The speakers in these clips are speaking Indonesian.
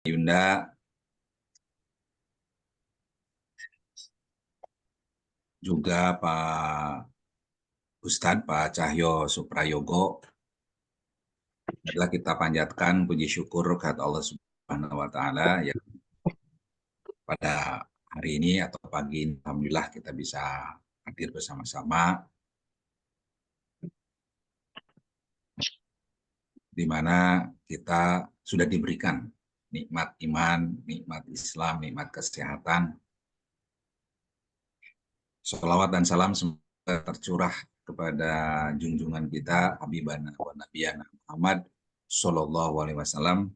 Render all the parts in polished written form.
Yunda, juga Pak Ustadz, Pak Cahyo Suprayogo. Adalah kita panjatkan puji syukur kepada Allah Subhanahu wa Ta'ala yang pada hari ini atau pagi ini, alhamdulillah kita bisa hadir bersama-sama, di mana kita sudah diberikan nikmat iman, nikmat Islam, nikmat kesehatan. Sholawat dan salam semoga tercurah kepada junjungan kita Habibana wa Nabiyana Muhammad Sallallahu Alaihi Wasallam,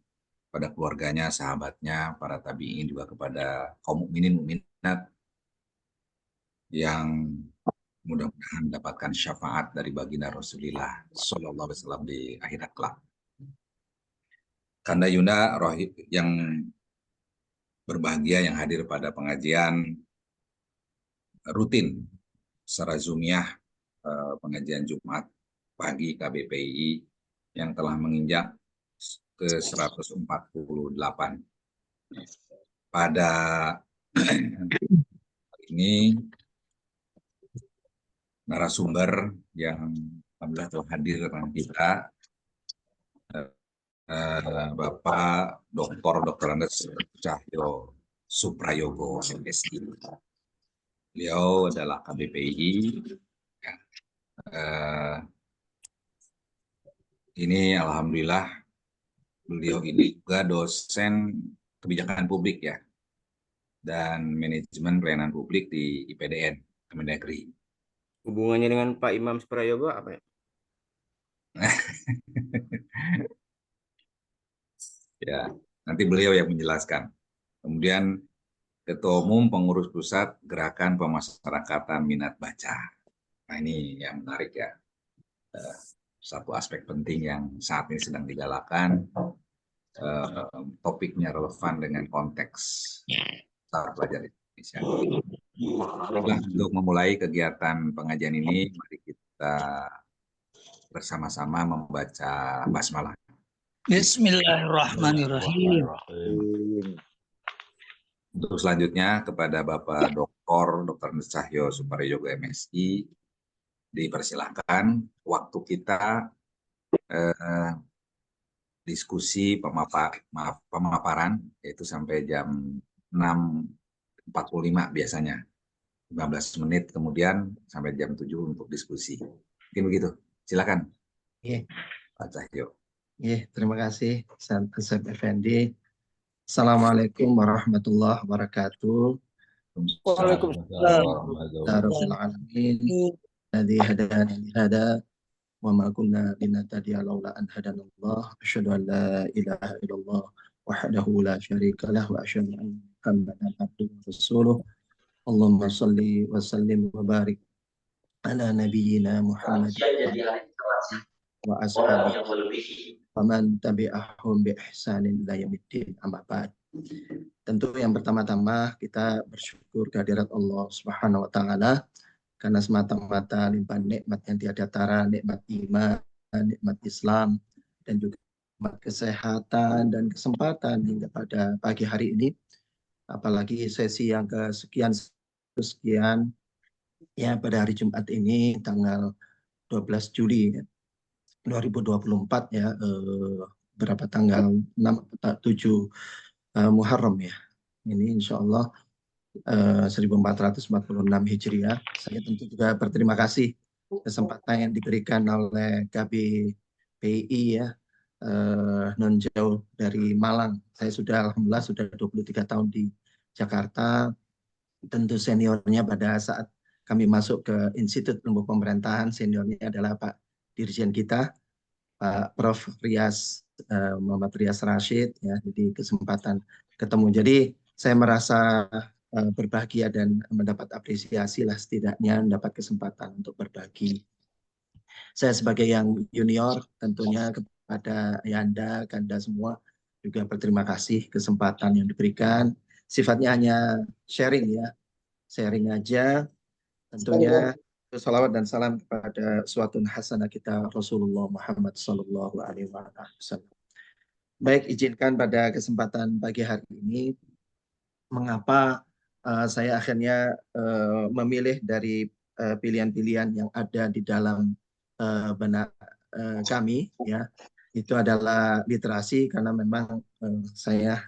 pada keluarganya, sahabatnya, para tabi'in, juga kepada kaum mukminin mukminat yang mudah-mudahan mendapatkan syafaat dari baginda Rasulullah Sallallahu Alaihi Wasallam di akhirat kelak. Kanda Yunda Rohib yang berbahagia yang hadir pada pengajian rutin secara Zoomiyah, pengajian Jumat pagi KBPI yang telah menginjak ke 148. Pada hari ini narasumber yang alhamdulillah telah hadir dengan kita, Bapak Dr. Andes Cahyo Suprayogo, MSI. Beliau adalah KBPI. Ini alhamdulillah beliau ini juga dosen kebijakan publik ya, dan manajemen pelayanan publik di IPDN Kemendagri. Hubungannya dengan Pak Imam Suprayogo apa ya? Ya, nanti beliau yang menjelaskan. Kemudian Ketua Umum Pengurus Pusat Gerakan Pemasyarakatan Minat Baca. Nah, ini yang menarik ya. Satu aspek penting yang saat ini sedang digalakan. Topiknya relevan dengan konteks para pelajar Indonesia. Nah, untuk memulai kegiatan pengajian ini, mari kita bersama-sama membaca basmalah. Bismillahirrahmanirrahim. Untuk selanjutnya kepada Bapak Dr. Andes Cahyo Suprayogo MSI, dipersilahkan waktu kita diskusi pemaparan, yaitu sampai jam 6.45 biasanya. 15 menit kemudian sampai jam 7 untuk diskusi. Mungkin begitu. Silakan. Pak Cahyo. Terima kasih Ustaz Effendi. Assalamualaikum warahmatullahi wabarakatuh. Waalaikumsalam. Alladzi hadana li hada wa ma kunna linahtadiya laula an hadanallah. Asyhadu an la ilaha illallah wahdahu la syarika lah wa asyhadu anna Muhammadan abduhu wa rasuluh. Allahumma shalli wa sallim wa barik ala nabiyyina Muhammad wa ashabihi faman tabi'ahum bi ihsanin ila yaumiddin, amma ba'd. Tentu yang pertama-tama kita bersyukur kehadirat Allah Subhanahu wa taala karena semata-mata limpahan nikmat yang tiada tara, nikmat iman, nikmat Islam, dan juga nikmat kesehatan dan kesempatan hingga pada pagi hari ini, apalagi sesi yang kesekian ya pada hari Jumat ini tanggal 12 Juli 2024 ya, berapa tanggal 7 Muharram ya. Ini insya Allah 1446 Hijriah. Saya tentu juga berterima kasih kesempatan yang diberikan oleh KBPI ya, non jauh dari Malang. Saya alhamdulillah sudah 23 tahun di Jakarta. Tentu seniornya pada saat kami masuk ke Institut Ilmu Pemerintahan, seniornya adalah Pak Dirjen kita, Pak Prof. Muhammad Rias Rashid ya. Jadi kesempatan ketemu. Jadi saya merasa berbahagia dan mendapat apresiasi lah, setidaknya mendapat kesempatan untuk berbagi. Saya sebagai yang junior tentunya kepada Yanda, Kanda semua juga berterima kasih kesempatan yang diberikan. Sifatnya hanya sharing ya, sharing aja. Tentunya salawat dan salam kepada uswatun hasanah kita Rasulullah Muhammad Sallallahu Alaihi Wasallam. Baik, izinkan pada kesempatan pagi hari ini, mengapa saya akhirnya memilih dari pilihan-pilihan yang ada di dalam benak kami, ya, itu adalah literasi, karena memang saya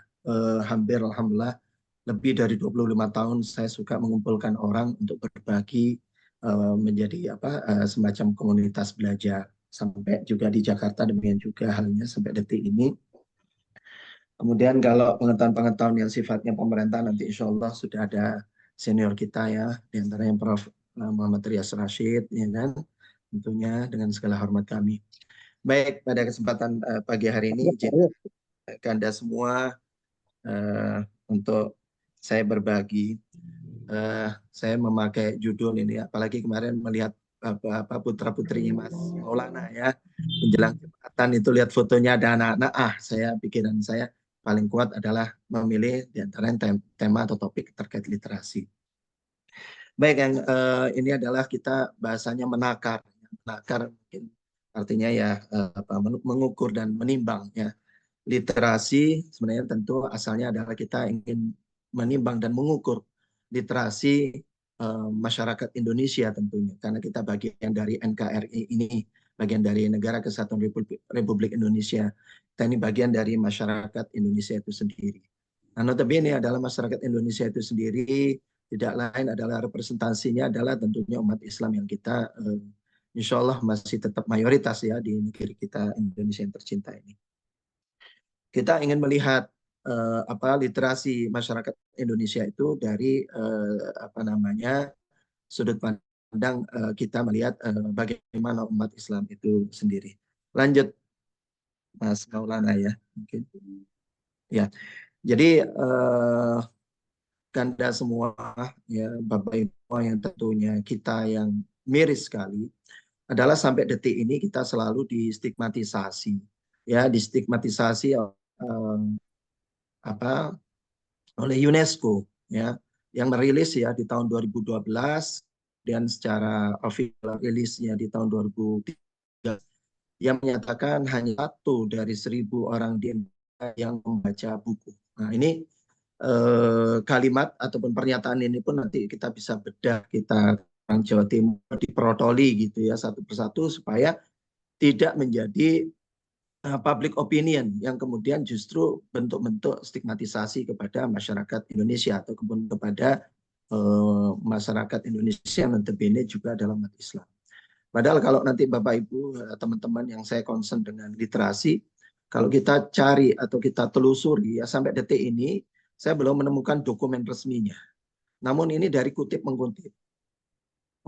hampir alhamdulillah lebih dari 25 tahun saya suka mengumpulkan orang untuk berbagi menjadi semacam komunitas belajar, sampai juga di Jakarta demikian juga halnya sampai detik ini. Kemudian kalau pengetahuan-pengetahuan yang sifatnya pemerintah, nanti insya Allah sudah ada senior kita ya, diantaranya Prof. Muhammad Rias Rashid, ya kan, tentunya dengan segala hormat kami. Baik, pada kesempatan pagi hari ini, izin Anda semua untuk saya berbagi. Saya memakai judul ini, apalagi kemarin melihat putra-putrinya Mas Maulana ya, menjelang Jumatan itu lihat fotonya ada anak-anak, pikiran saya paling kuat adalah memilih di antara tema atau topik terkait literasi. Baik, yang ini adalah kita bahasanya menakar. Menakar mungkin artinya ya mengukur dan menimbang ya. Literasi sebenarnya tentu asalnya adalah kita ingin menimbang dan mengukur literasi masyarakat Indonesia tentunya, karena kita bagian dari NKRI ini, bagian dari Negara Kesatuan Republik Indonesia. Kita ini bagian dari masyarakat Indonesia itu sendiri. Nah, notabene adalah masyarakat Indonesia itu sendiri tidak lain adalah representasinya adalah tentunya umat Islam yang kita insya Allah masih tetap mayoritas ya di negeri kita Indonesia yang tercinta ini. Kita ingin melihat literasi masyarakat Indonesia itu dari sudut pandang kita melihat bagaimana umat Islam itu sendiri. Lanjut, Mas Maulana ya, mungkin. Ya, jadi Ganda semua ya, Bapak Ibu yang tentunya kita yang miris sekali adalah sampai detik ini kita selalu distigmatisasi, ya, distigmatisasi oleh UNESCO ya, yang merilis ya di tahun 2012 dan secara official rilisnya di tahun 2003 yang menyatakan hanya 1 dari 1.000 orang di Indonesia yang membaca buku. Nah, ini kalimat ataupun pernyataan ini pun nanti kita bisa bedah, kita orang Jawa Timur diprotoli gitu ya satu persatu supaya tidak menjadi public opinion yang kemudian justru bentuk-bentuk stigmatisasi kepada masyarakat Indonesia atau kepada masyarakat Indonesia yang notabene juga dalam umat Islam. Padahal kalau nanti Bapak Ibu teman-teman yang saya concern dengan literasi, kalau kita cari atau kita telusuri ya sampai detik ini saya belum menemukan dokumen resminya. Namun ini dari kutip mengutip.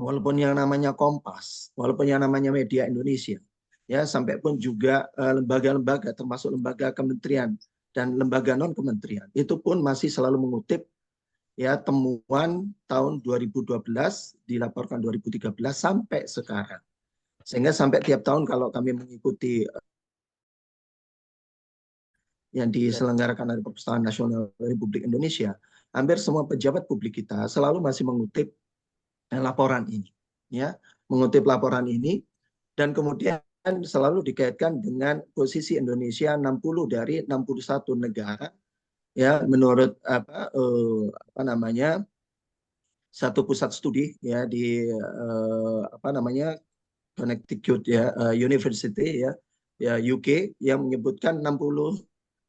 Walaupun yang namanya Kompas, walaupun yang namanya Media Indonesia, ya sampai pun juga lembaga-lembaga termasuk lembaga kementerian dan lembaga non kementerian itu pun masih selalu mengutip ya temuan tahun 2012 dilaporkan 2013 sampai sekarang. Sehingga sampai tiap tahun kalau kami mengikuti yang diselenggarakan oleh Perpustakaan Nasional Republik Indonesia, hampir semua pejabat publik kita selalu masih mengutip laporan ini, ya, mengutip laporan ini, dan kemudian selalu dikaitkan dengan posisi Indonesia 60 dari 61 negara, ya, menurut satu pusat studi ya di Connecticut ya University ya UK yang menyebutkan 60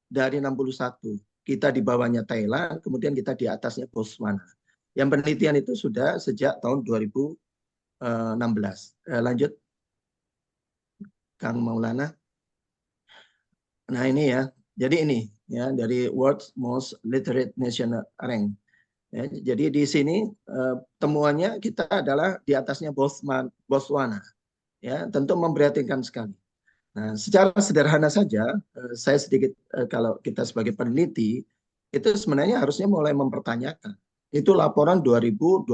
dari 61. Kita di bawahnya Thailand, kemudian kita di atasnya Botswana. Yang penelitian itu sudah sejak tahun 2016. Lanjut, Kang Maulana. Nah ini ya, jadi ini ya dari World's Most Literate Nation Rank. Ya, jadi di sini temuannya kita adalah di atasnya Botswana. Ya, tentu memprihatinkan sekali. Nah, secara sederhana saja, saya sedikit kalau kita sebagai peneliti itu sebenarnya harusnya mulai mempertanyakan. Itu laporan 2012.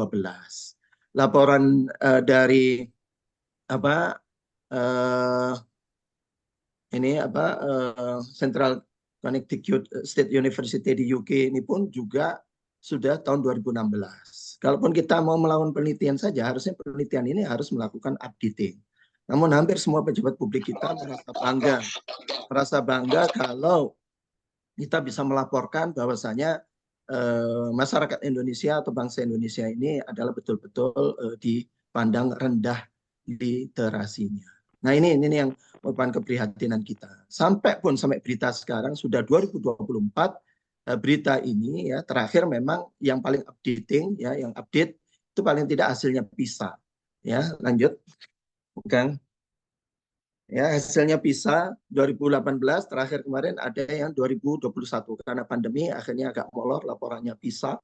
Laporan dari Central Connecticut State University di UK ini pun juga sudah tahun 2016. Kalaupun kita mau melakukan penelitian saja, harusnya penelitian ini harus melakukan updating. Namun hampir semua pejabat publik kita merasa bangga kalau kita bisa melaporkan bahwasanya masyarakat Indonesia atau bangsa Indonesia ini adalah betul-betul dipandang rendah literasinya. Nah ini yang merupakan keprihatinan kita. Sampai berita sekarang sudah 2024, berita ini ya terakhir memang yang paling updating ya, yang update itu paling tidak hasilnya PISA. Ya, lanjut. Bukan. Ya, hasilnya PISA 2018 terakhir kemarin ada yang 2021 karena pandemi akhirnya agak molor laporannya PISA.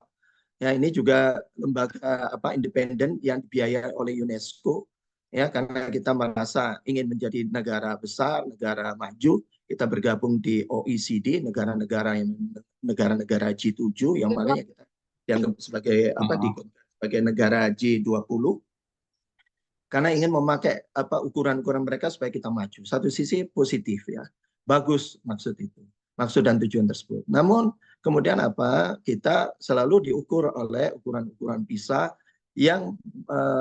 Ya, ini juga lembaga independen yang dibiayai oleh UNESCO ya, karena kita merasa ingin menjadi negara besar, negara maju, kita bergabung di OECD, negara-negara G7 yang mana kita dianggap sebagai sebagai negara G20. Karena ingin memakai ukuran-ukuran mereka supaya kita maju. Satu sisi positif ya, bagus maksud dan tujuan tersebut. Namun kemudian kita selalu diukur oleh ukuran-ukuran PISA yang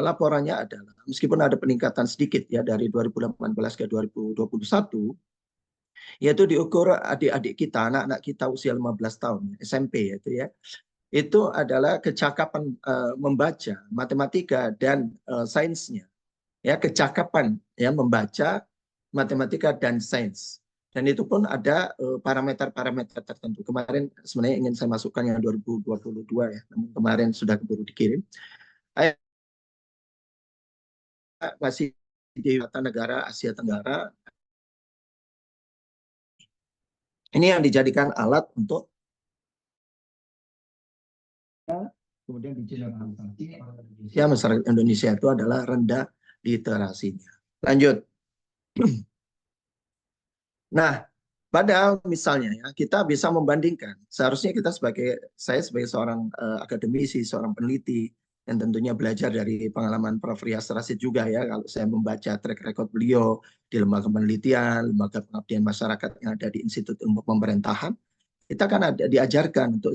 laporannya adalah meskipun ada peningkatan sedikit ya dari 2018 ke 2021, yaitu diukur adik-adik kita, anak-anak kita usia 15 tahun SMP itu adalah kecakapan membaca matematika dan sainsnya. Ya, kecakapan ya membaca matematika dan sains, dan itu pun ada parameter-parameter tertentu. Kemarin sebenarnya ingin saya masukkan yang 2022 ya, namun kemarin sudah keburu dikirim. Masih di negara Asia Tenggara, ini yang dijadikan alat untuk kemudian dijelaskan ya, masyarakat Indonesia itu adalah rendah literasinya. Lanjut. Nah, padahal misalnya ya, kita bisa membandingkan. Seharusnya saya sebagai seorang akademisi, seorang peneliti, yang tentunya belajar dari pengalaman Prof. Rias Rasid juga ya, kalau saya membaca track record beliau di lembaga penelitian, lembaga pengabdian masyarakat yang ada di Institut Ilmu Pemerintahan, kita kan diajarkan untuk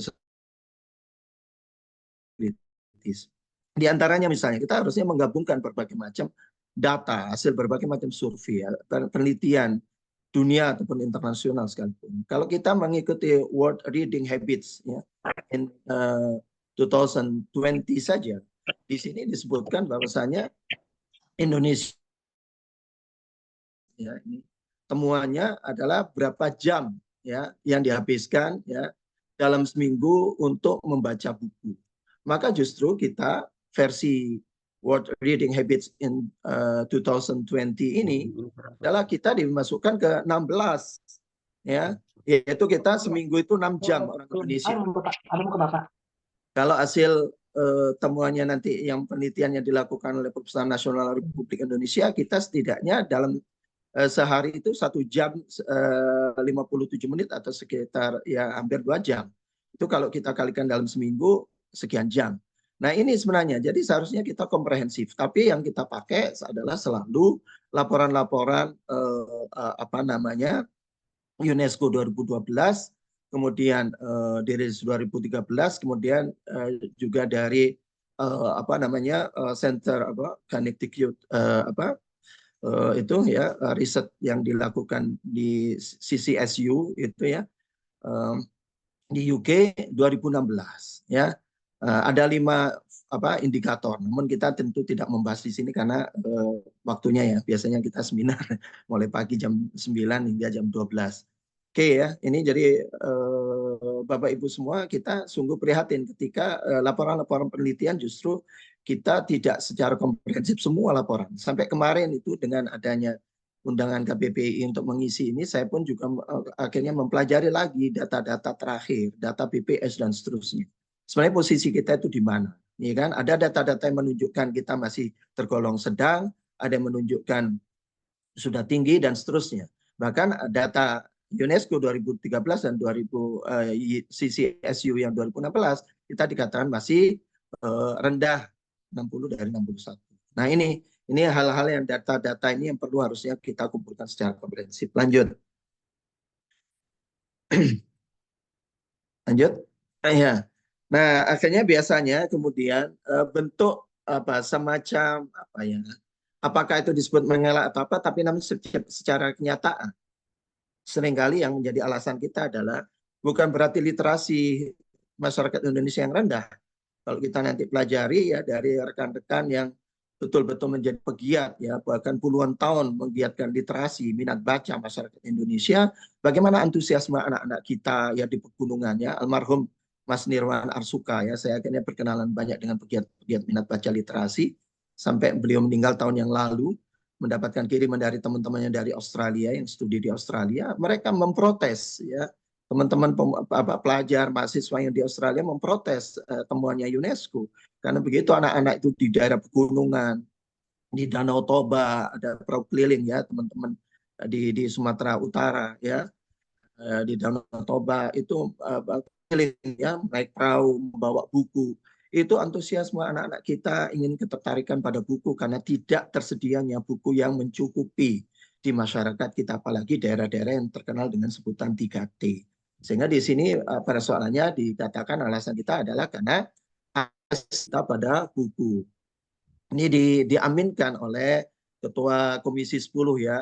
kritis. Di antaranya misalnya kita harusnya menggabungkan berbagai macam data, hasil berbagai macam survei, penelitian dunia ataupun internasional sekalipun. Kalau kita mengikuti World Reading Habits ya, in 2020 saja, di sini disebutkan bahwasanya Indonesia ya, ini temuannya adalah berapa jam ya yang dihabiskan ya dalam seminggu untuk membaca buku. Maka justru kita versi World Reading Habits in 2020 ini adalah kita dimasukkan ke 16 ya, yaitu kita seminggu itu 6 jam orang Indonesia. Kalau hasil temuannya nanti yang penelitian yang dilakukan oleh Perpustakaan Nasional Republik Indonesia, kita setidaknya dalam sehari itu 1 jam 57 menit atau sekitar ya hampir 2 jam. Itu kalau kita kalikan dalam seminggu sekian jam. Nah ini sebenarnya, jadi seharusnya kita komprehensif. Tapi yang kita pakai adalah selalu laporan-laporan UNESCO 2012, kemudian DIRIS 2013, kemudian juga dari Center Connecticut itu ya riset yang dilakukan di CCSU itu ya di UK 2016 ya. Ada 5 indikator, namun kita tentu tidak membahas di sini karena waktunya ya, biasanya kita seminar mulai pagi jam 9 hingga jam 12. Oke ya, ini jadi Bapak Ibu semua, kita sungguh prihatin ketika laporan-laporan penelitian justru kita tidak secara komprehensif semua laporan. Sampai kemarin itu dengan adanya undangan KBPI untuk mengisi ini, saya pun juga akhirnya mempelajari lagi data-data terakhir, data BPS dan seterusnya. Sebenarnya posisi kita itu di mana? Ya kan? Ada data-data yang menunjukkan kita masih tergolong sedang, ada yang menunjukkan sudah tinggi dan seterusnya. Bahkan data UNESCO 2013 dan CCSU yang 2016 kita dikatakan masih rendah 60 dari 61. Nah ini hal-hal yang data-data ini yang perlu harusnya kita kumpulkan secara komprehensif. Lanjut. Lanjut. Ya. Nah, akhirnya biasanya kemudian bentuk semacam apakah itu disebut mengelak atau apa, tapi namun secara kenyataan seringkali yang menjadi alasan kita adalah bukan berarti literasi masyarakat Indonesia yang rendah. Kalau kita nanti pelajari ya dari rekan-rekan yang betul-betul menjadi pegiat ya, bahkan puluhan tahun menggiatkan literasi, minat baca masyarakat Indonesia, bagaimana antusiasme anak-anak kita ya di pegunungannya, almarhum Mas Nirwan Arsuka ya, saya akhirnya berkenalan banyak dengan pegiat-pegiat minat baca literasi sampai beliau meninggal tahun yang lalu, mendapatkan kiriman dari teman-temannya dari Australia yang studi di Australia, mereka memprotes ya, teman-teman pelajar mahasiswa yang di Australia memprotes temuannya UNESCO karena begitu anak-anak itu di daerah pegunungan, di Danau Toba ada perahu keliling ya teman-teman di Sumatera Utara ya, di Danau Toba itu keliling ya, naik perahu membawa buku. Itu antusiasme anak-anak kita ingin ketertarikan pada buku karena tidak tersedianya buku yang mencukupi di masyarakat kita, apalagi daerah-daerah yang terkenal dengan sebutan 3T. Sehingga di sini persoalannya dikatakan alasan kita adalah karena akses kita pada buku. Ini diaminkan oleh Ketua Komisi 10 ya,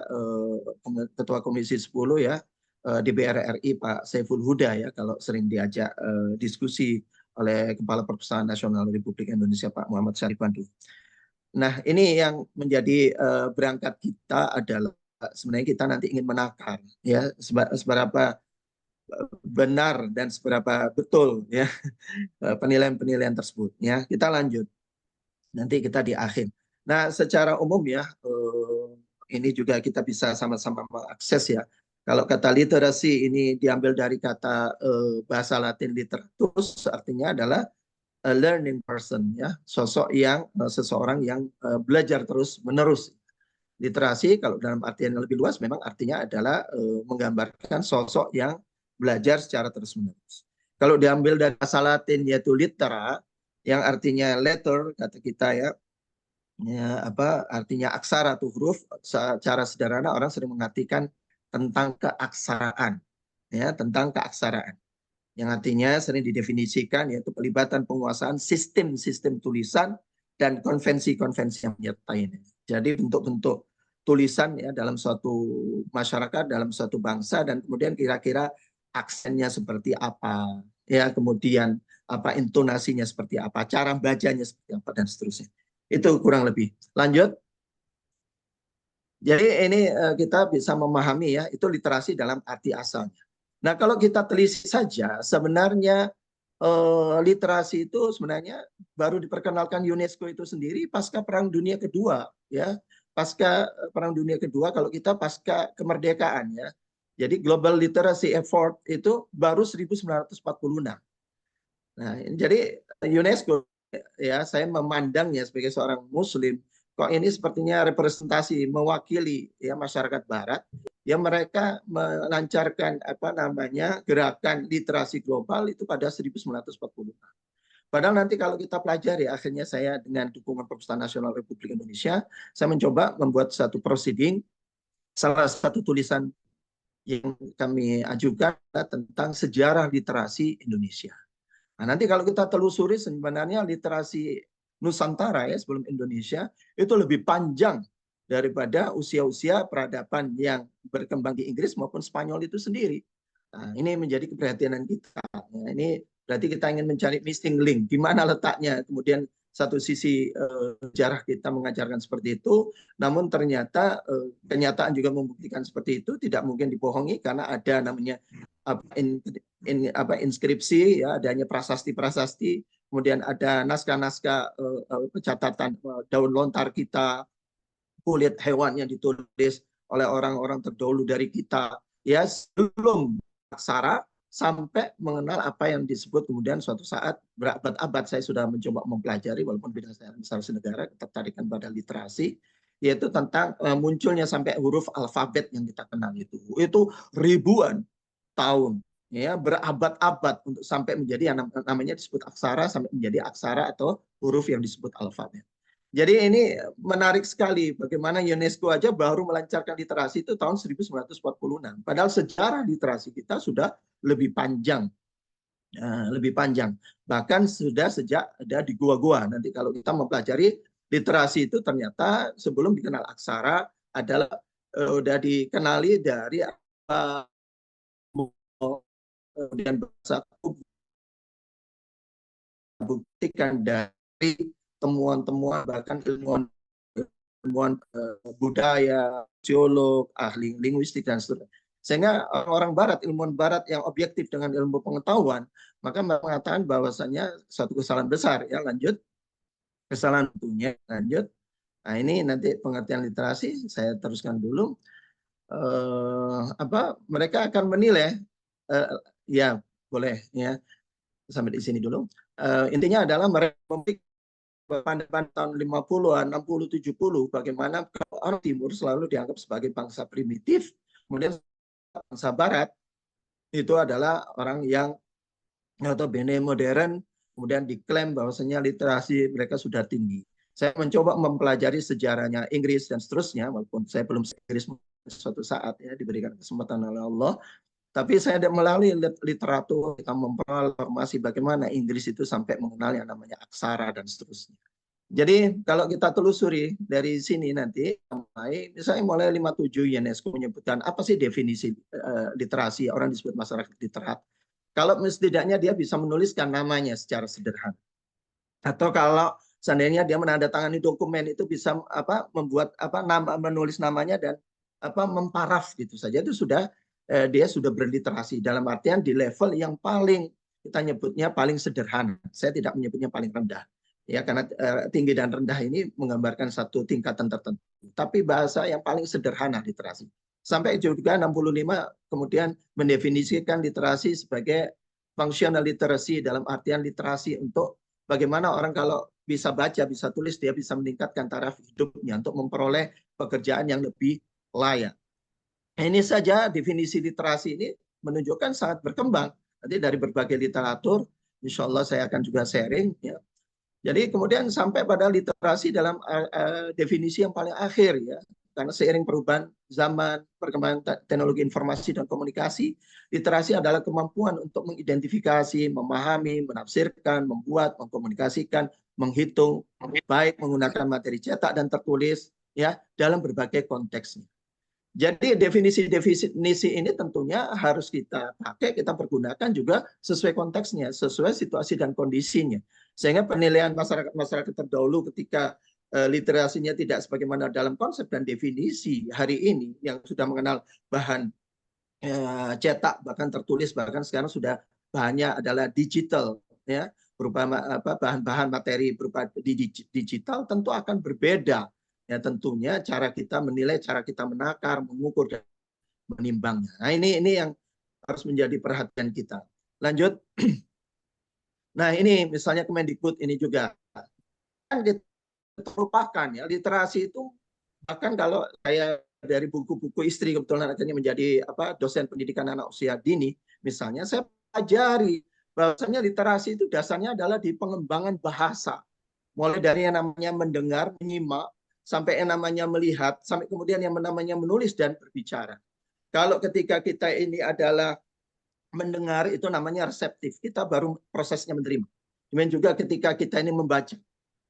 Ketua Komisi 10 ya, DPR RI Pak Saiful Huda ya, kalau sering diajak diskusi oleh Kepala Perpustakaan Nasional Republik Indonesia Pak Muhammad Syarif Bandung. Nah, ini yang menjadi berangkat kita adalah sebenarnya kita nanti ingin menakar ya seberapa benar dan seberapa betul ya penilaian-penilaian tersebut ya. Kita lanjut. Nanti kita di akhir. Nah, secara umum ya ini juga kita bisa sama-sama mengakses ya. Kalau kata literasi ini diambil dari kata bahasa Latin literatus, artinya adalah a learning person ya, sosok yang seseorang yang belajar terus menerus. Literasi kalau dalam artian yang lebih luas memang artinya adalah menggambarkan sosok yang belajar secara terus menerus. Kalau diambil dari bahasa Latin yaitu litera, yang artinya letter kata kita ya, apa artinya aksara atau huruf, secara sederhana orang sering mengartikan tentang keaksaraan ya, tentang keaksaraan yang artinya sering didefinisikan yaitu pelibatan penguasaan sistem-sistem tulisan dan konvensi-konvensi yang menyertainya. Jadi bentuk-bentuk tulisan ya dalam suatu masyarakat, dalam suatu bangsa, dan kemudian kira-kira aksennya seperti apa ya, kemudian apa intonasinya seperti apa, cara bacanya seperti apa, dan seterusnya. Itu kurang lebih. Lanjut. Jadi ini kita bisa memahami ya, itu literasi dalam arti asalnya. Nah, kalau kita telisik saja, sebenarnya literasi itu sebenarnya baru diperkenalkan UNESCO itu sendiri pasca Perang Dunia Kedua ya. Pasca Perang Dunia Kedua, kalau kita pasca kemerdekaan ya. Jadi Global Literacy Effort itu baru 1946. Nah, jadi UNESCO ya, saya memandangnya sebagai seorang muslim, kok ini sepertinya representasi mewakili ya masyarakat barat ya, mereka melancarkan apa namanya gerakan literasi global itu pada 1940. Padahal nanti kalau kita pelajari, akhirnya saya dengan dukungan Perpustakaan Nasional Republik Indonesia, saya mencoba membuat satu proceeding, salah satu tulisan yang kami ajukan tentang sejarah literasi Indonesia. Nah, nanti kalau kita telusuri sebenarnya literasi Nusantara ya sebelum Indonesia itu lebih panjang daripada usia-usia peradaban yang berkembang di Inggris maupun Spanyol itu sendiri. Nah, ini menjadi keprihatinan kita. Nah, ini berarti kita ingin mencari missing link, di mana letaknya. Kemudian satu sisi sejarah kita mengajarkan seperti itu, namun ternyata kenyataan juga membuktikan seperti itu, tidak mungkin dibohongi karena ada namanya inskripsi ya, adanya prasasti-prasasti, kemudian ada naskah-naskah catatan daun lontar kita, kulit hewan yang ditulis oleh orang-orang terdahulu dari kita ya, sebelum aksara sampai mengenal apa yang disebut kemudian suatu saat berabad-abad saya sudah mencoba mempelajari, walaupun bidang saya besar senegara, ketertarikan pada literasi, yaitu tentang munculnya sampai huruf alfabet yang kita kenal itu ribuan tahun ya, berabad-abad untuk sampai menjadi yang namanya disebut aksara, sampai menjadi aksara atau huruf yang disebut alfabet. Jadi ini menarik sekali bagaimana UNESCO aja baru melancarkan literasi itu tahun 1946. Padahal sejarah literasi kita sudah lebih panjang. Lebih panjang. Bahkan sudah sejak ada di gua-gua. Nanti kalau kita mempelajari literasi itu ternyata sebelum dikenal aksara adalah udah dikenali dari kemudian bahasa buktikan dari temuan-temuan bahkan ilmuwan budaya, sosiolog, ahli linguistik dan seterusnya. Sehingga orang Barat, ilmuwan Barat yang objektif dengan ilmu pengetahuan, maka mengatakan bahwasannya suatu kesalahan besar. Ya, lanjut. Kesalahan punya, lanjut. Nah, ini nanti pengertian literasi saya teruskan dulu. Mereka akan menilai, ya boleh ya sampai di sini dulu. Intinya adalah mereka memiliki pada tahun 50-an, 60, 70, bagaimana orang Timur selalu dianggap sebagai bangsa primitif, kemudian bangsa Barat itu adalah orang yang notabene modern, kemudian diklaim bahwasanya literasi mereka sudah tinggi. Saya mencoba mempelajari sejarahnya Inggris dan seterusnya, walaupun saya belum Inggris suatu saat ya diberikan kesempatan oleh Allah. Tapi saya melalui literatur, kita memperoleh informasi bagaimana Inggris itu sampai mengenal yang namanya aksara dan seterusnya. Jadi kalau kita telusuri dari sini nanti, misalnya mulai 57 UNESCO menyebutkan apa sih definisi literasi, orang disebut masyarakat literat. Kalau setidaknya dia bisa menuliskan namanya secara sederhana. Atau kalau seandainya dia menandatangani dokumen itu bisa membuat menulis namanya dan memparaf gitu saja, itu sudah dia sudah berliterasi dalam artian di level yang paling kita nyebutnya paling sederhana. Saya tidak menyebutnya paling rendah. Ya, karena tinggi dan rendah ini menggambarkan satu tingkatan tertentu. Tapi bahasa yang paling sederhana literasi. Sampai juga 65 kemudian mendefinisikan literasi sebagai functional literacy dalam artian literasi untuk bagaimana orang kalau bisa baca, bisa tulis, dia bisa meningkatkan taraf hidupnya untuk memperoleh pekerjaan yang lebih layak. Ini saja definisi literasi ini menunjukkan sangat berkembang. Nanti dari berbagai literatur, insya Allah saya akan juga sharing. Ya. Jadi kemudian sampai pada literasi dalam definisi yang paling akhir ya. Karena seiring perubahan zaman, perkembangan teknologi informasi dan komunikasi, literasi adalah kemampuan untuk mengidentifikasi, memahami, menafsirkan, membuat, mengkomunikasikan, menghitung, baik menggunakan materi cetak dan tertulis ya dalam berbagai konteksnya. Jadi definisi ini tentunya harus kita pakai, kita pergunakan juga sesuai konteksnya, sesuai situasi dan kondisinya. Sehingga penilaian masyarakat terdahulu ketika literasinya tidak sebagaimana dalam konsep dan definisi hari ini yang sudah mengenal bahan cetak, bahkan tertulis, bahkan sekarang sudah bahannya adalah digital, ya berupa bahan-bahan materi berupa digital tentu akan berbeda. Ya tentunya cara kita menilai, cara kita menakar, mengukur dan menimbangnya. Nah ini yang harus menjadi perhatian kita. Lanjut. Nah ini misalnya Kemendikbud ini juga kan kita lupakan ya literasi itu bahkan kalau saya dari buku-buku istri kebetulan akhirnya menjadi dosen pendidikan anak usia dini misalnya saya pelajari bahwasanya literasi itu dasarnya adalah di pengembangan bahasa mulai dari yang namanya mendengar, menyimak sampai yang namanya melihat, sampai kemudian yang namanya menulis dan berbicara. Kalau ketika kita ini adalah mendengar, itu namanya reseptif. Kita baru prosesnya menerima. Demikian juga ketika kita ini membaca.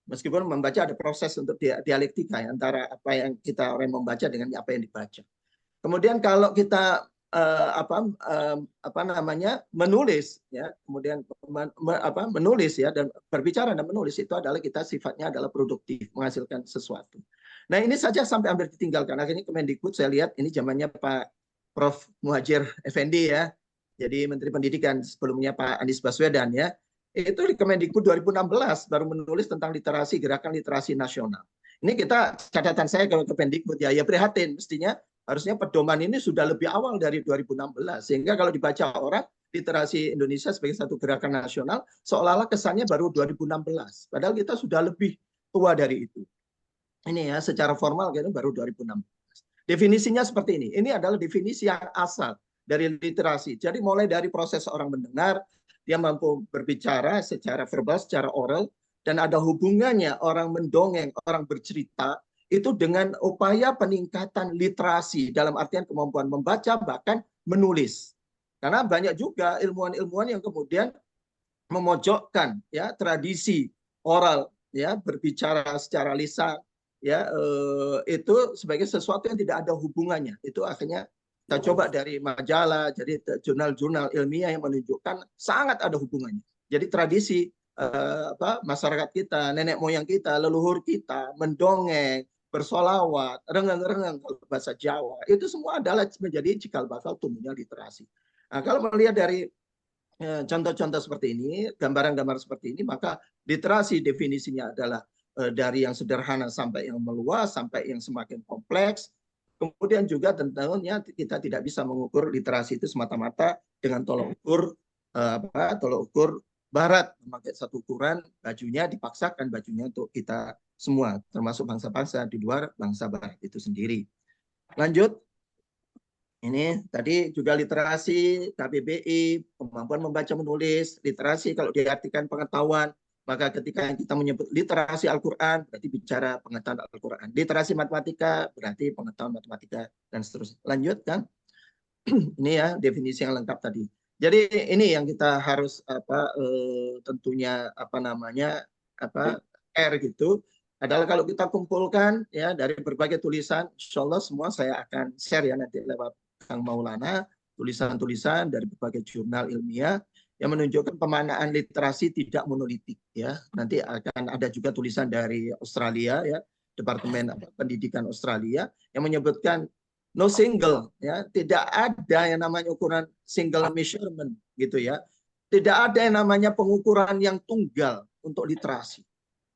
Meskipun membaca ada proses untuk dialektika ya, antara apa yang kita orang membaca dengan apa yang dibaca. Kemudian kalau kita menulis ya kemudian menulis ya dan berbicara dan menulis itu adalah kita sifatnya adalah produktif menghasilkan sesuatu. Nah ini saja sampai hampir ditinggalkan. Akhirnya Kemendikbud saya lihat ini zamannya Pak Prof Muhadjir Effendi ya jadi Menteri Pendidikan sebelumnya Pak Anies Baswedan ya itu di Kemendikbud 2016 baru menulis tentang literasi gerakan literasi nasional. Ini kita catatan saya kalau Kemendikbud ya prihatin mestinya harusnya pedoman ini sudah lebih awal dari 2016 sehingga kalau dibaca orang literasi Indonesia sebagai satu gerakan nasional seolah-olah kesannya baru 2016 padahal kita sudah lebih tua dari itu. Ini ya secara formal kan baru 2016. Definisinya seperti ini adalah definisi yang asal dari literasi. Jadi mulai dari proses orang mendengar, dia mampu berbicara secara verbal, secara oral dan ada hubungannya orang mendongeng, orang bercerita itu dengan upaya peningkatan literasi dalam artian kemampuan membaca bahkan menulis. Karena banyak juga ilmuwan-ilmuwan yang kemudian memojokkan ya tradisi oral ya berbicara secara lisan ya itu sebagai sesuatu yang tidak ada hubungannya. Itu akhirnya kita coba dari majalah, jadi jurnal-jurnal ilmiah yang menunjukkan sangat ada hubungannya. Jadi tradisi masyarakat kita, nenek moyang kita, leluhur kita mendongeng, bersolawat, rengeng-rengeng kalau bahasa Jawa, itu semua adalah menjadi cikal bakal tumbuhnya literasi. Nah, kalau melihat dari contoh-contoh seperti ini, gambaran-gambaran seperti ini, maka literasi definisinya adalah dari yang sederhana sampai yang meluas, sampai yang semakin kompleks. Kemudian juga tentunya kita tidak bisa mengukur literasi itu semata-mata dengan tolok ukur barat, memakai satu ukuran, bajunya dipaksakan bajunya untuk kita semua, termasuk bangsa-bangsa di luar bangsa barat itu sendiri. Lanjut. Ini tadi juga literasi, KBBI, kemampuan membaca menulis, literasi kalau diartikan pengetahuan, maka ketika kita menyebut literasi Al-Quran, berarti bicara pengetahuan Al-Quran. Literasi matematika, berarti pengetahuan matematika, dan seterusnya. Lanjut kan? Ini ya definisi yang lengkap tadi. Jadi ini yang kita harus tentunya R gitu adalah kalau kita kumpulkan ya dari berbagai tulisan, insya Allah semua saya akan share ya nanti lewat Kang Maulana, tulisan-tulisan dari berbagai jurnal ilmiah yang menunjukkan pemaknaan literasi tidak monolitik ya. Nanti akan ada juga tulisan dari Australia ya, Departemen Pendidikan Australia yang menyebutkan no single ya, tidak ada yang namanya ukuran single measurement gitu ya. Tidak ada yang namanya pengukuran yang tunggal untuk literasi.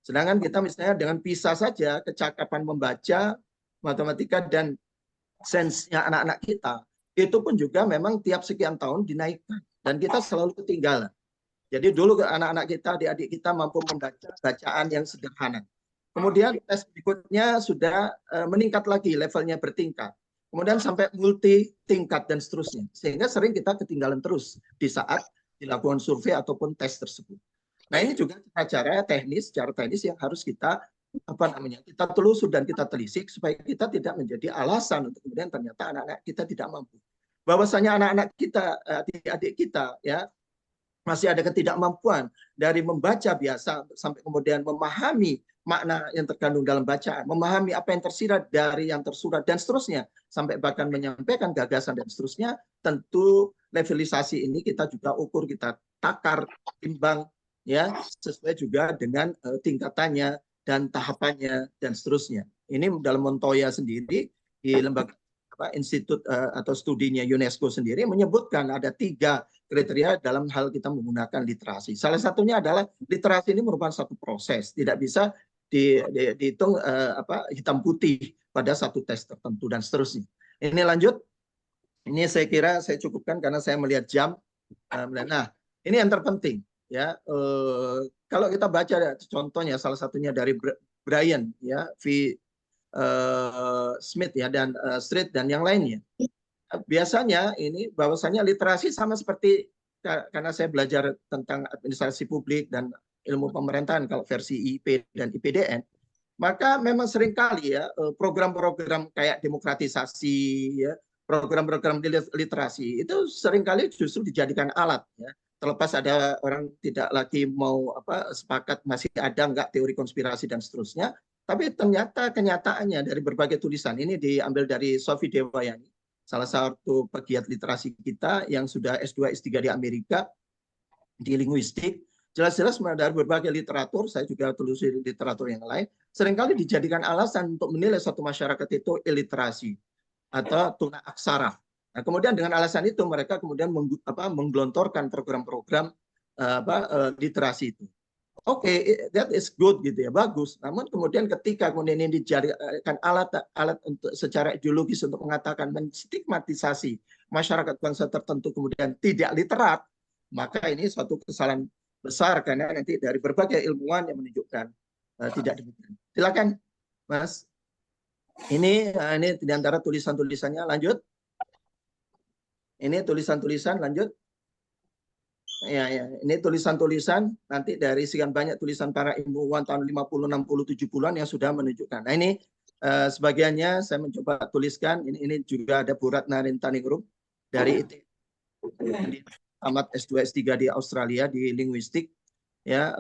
Sedangkan kita misalnya dengan PISA saja, kecakapan membaca, matematika dan sense-nya anak-anak kita, itu pun juga memang tiap sekian tahun dinaikkan. Dan kita selalu ketinggalan. Jadi dulu anak-anak kita, adik-adik kita mampu membaca bacaan yang sederhana. Kemudian tes berikutnya sudah meningkat lagi, levelnya bertingkat. Kemudian sampai multi tingkat dan seterusnya. Sehingga sering kita ketinggalan terus di saat dilakukan survei ataupun tes tersebut. Nah ini juga cara teknis yang harus kita kita telusur dan kita telisik supaya kita tidak menjadi alasan untuk kemudian ternyata anak-anak kita tidak mampu. Bahwasanya anak-anak kita, adik-adik kita ya masih ada ketidakmampuan dari membaca biasa sampai kemudian memahami makna yang terkandung dalam bacaan, memahami apa yang tersirat dari yang tersurat dan seterusnya, sampai bahkan menyampaikan gagasan dan seterusnya. Tentu levelisasi ini kita juga ukur, kita takar, timbang ya sesuai juga dengan tingkatannya dan tahapannya dan seterusnya. Ini dalam Montoya sendiri di lembaga institut atau studinya UNESCO sendiri menyebutkan ada 3 kriteria dalam hal kita menggunakan literasi. Salah satunya adalah literasi ini merupakan satu proses, tidak bisa dihitung hitam putih pada satu tes tertentu dan seterusnya. Ini lanjut. Ini saya kira saya cukupkan karena saya melihat jam. Nah, ini yang terpenting ya. Kalau kita baca contohnya salah satunya dari Brian ya, Smith ya dan Street dan yang lainnya. Biasanya ini bahwasanya literasi sama seperti karena saya belajar tentang administrasi publik dan ilmu pemerintahan kalau versi IP dan IPDN, maka memang seringkali ya program-program kayak demokratisasi ya, program-program literasi itu seringkali justru dijadikan alat ya. Terlepas ada orang tidak lagi mau sepakat masih ada enggak teori konspirasi dan seterusnya, tapi ternyata kenyataannya dari berbagai tulisan ini diambil dari Sophie Dewayani, salah satu pegiat literasi kita yang sudah S2, S3 di Amerika di linguistik, jelas-jelas dari berbagai literatur, saya juga telusuri literatur yang lain, seringkali dijadikan alasan untuk menilai suatu masyarakat itu illiterasi atau tuna aksara. Nah, kemudian dengan alasan itu mereka kemudian menggelontorkan program-program literasi itu. Oke, that is good gitu ya, bagus. Namun kemudian ketika kemudian ini dijadikan alat untuk secara ideologis untuk mengatakan menstigmatisasi masyarakat bangsa tertentu kemudian tidak literat, maka ini suatu kesalahan besar karena nanti dari berbagai ilmuwan yang menunjukkan tidak demikian. Silakan, Mas. Ini di antara tulisan-tulisannya. Lanjut. Ini tulisan-tulisan, lanjut. Ya, ini tulisan-tulisan nanti dari sekian banyak tulisan para ilmuwan tahun 50, 60, 70-an yang sudah menunjukkan. Nah, ini sebagiannya saya mencoba tuliskan. Ini juga ada Bu Ratna Rintaningrum dari tamat S2, S3 di Australia di linguistik. ya.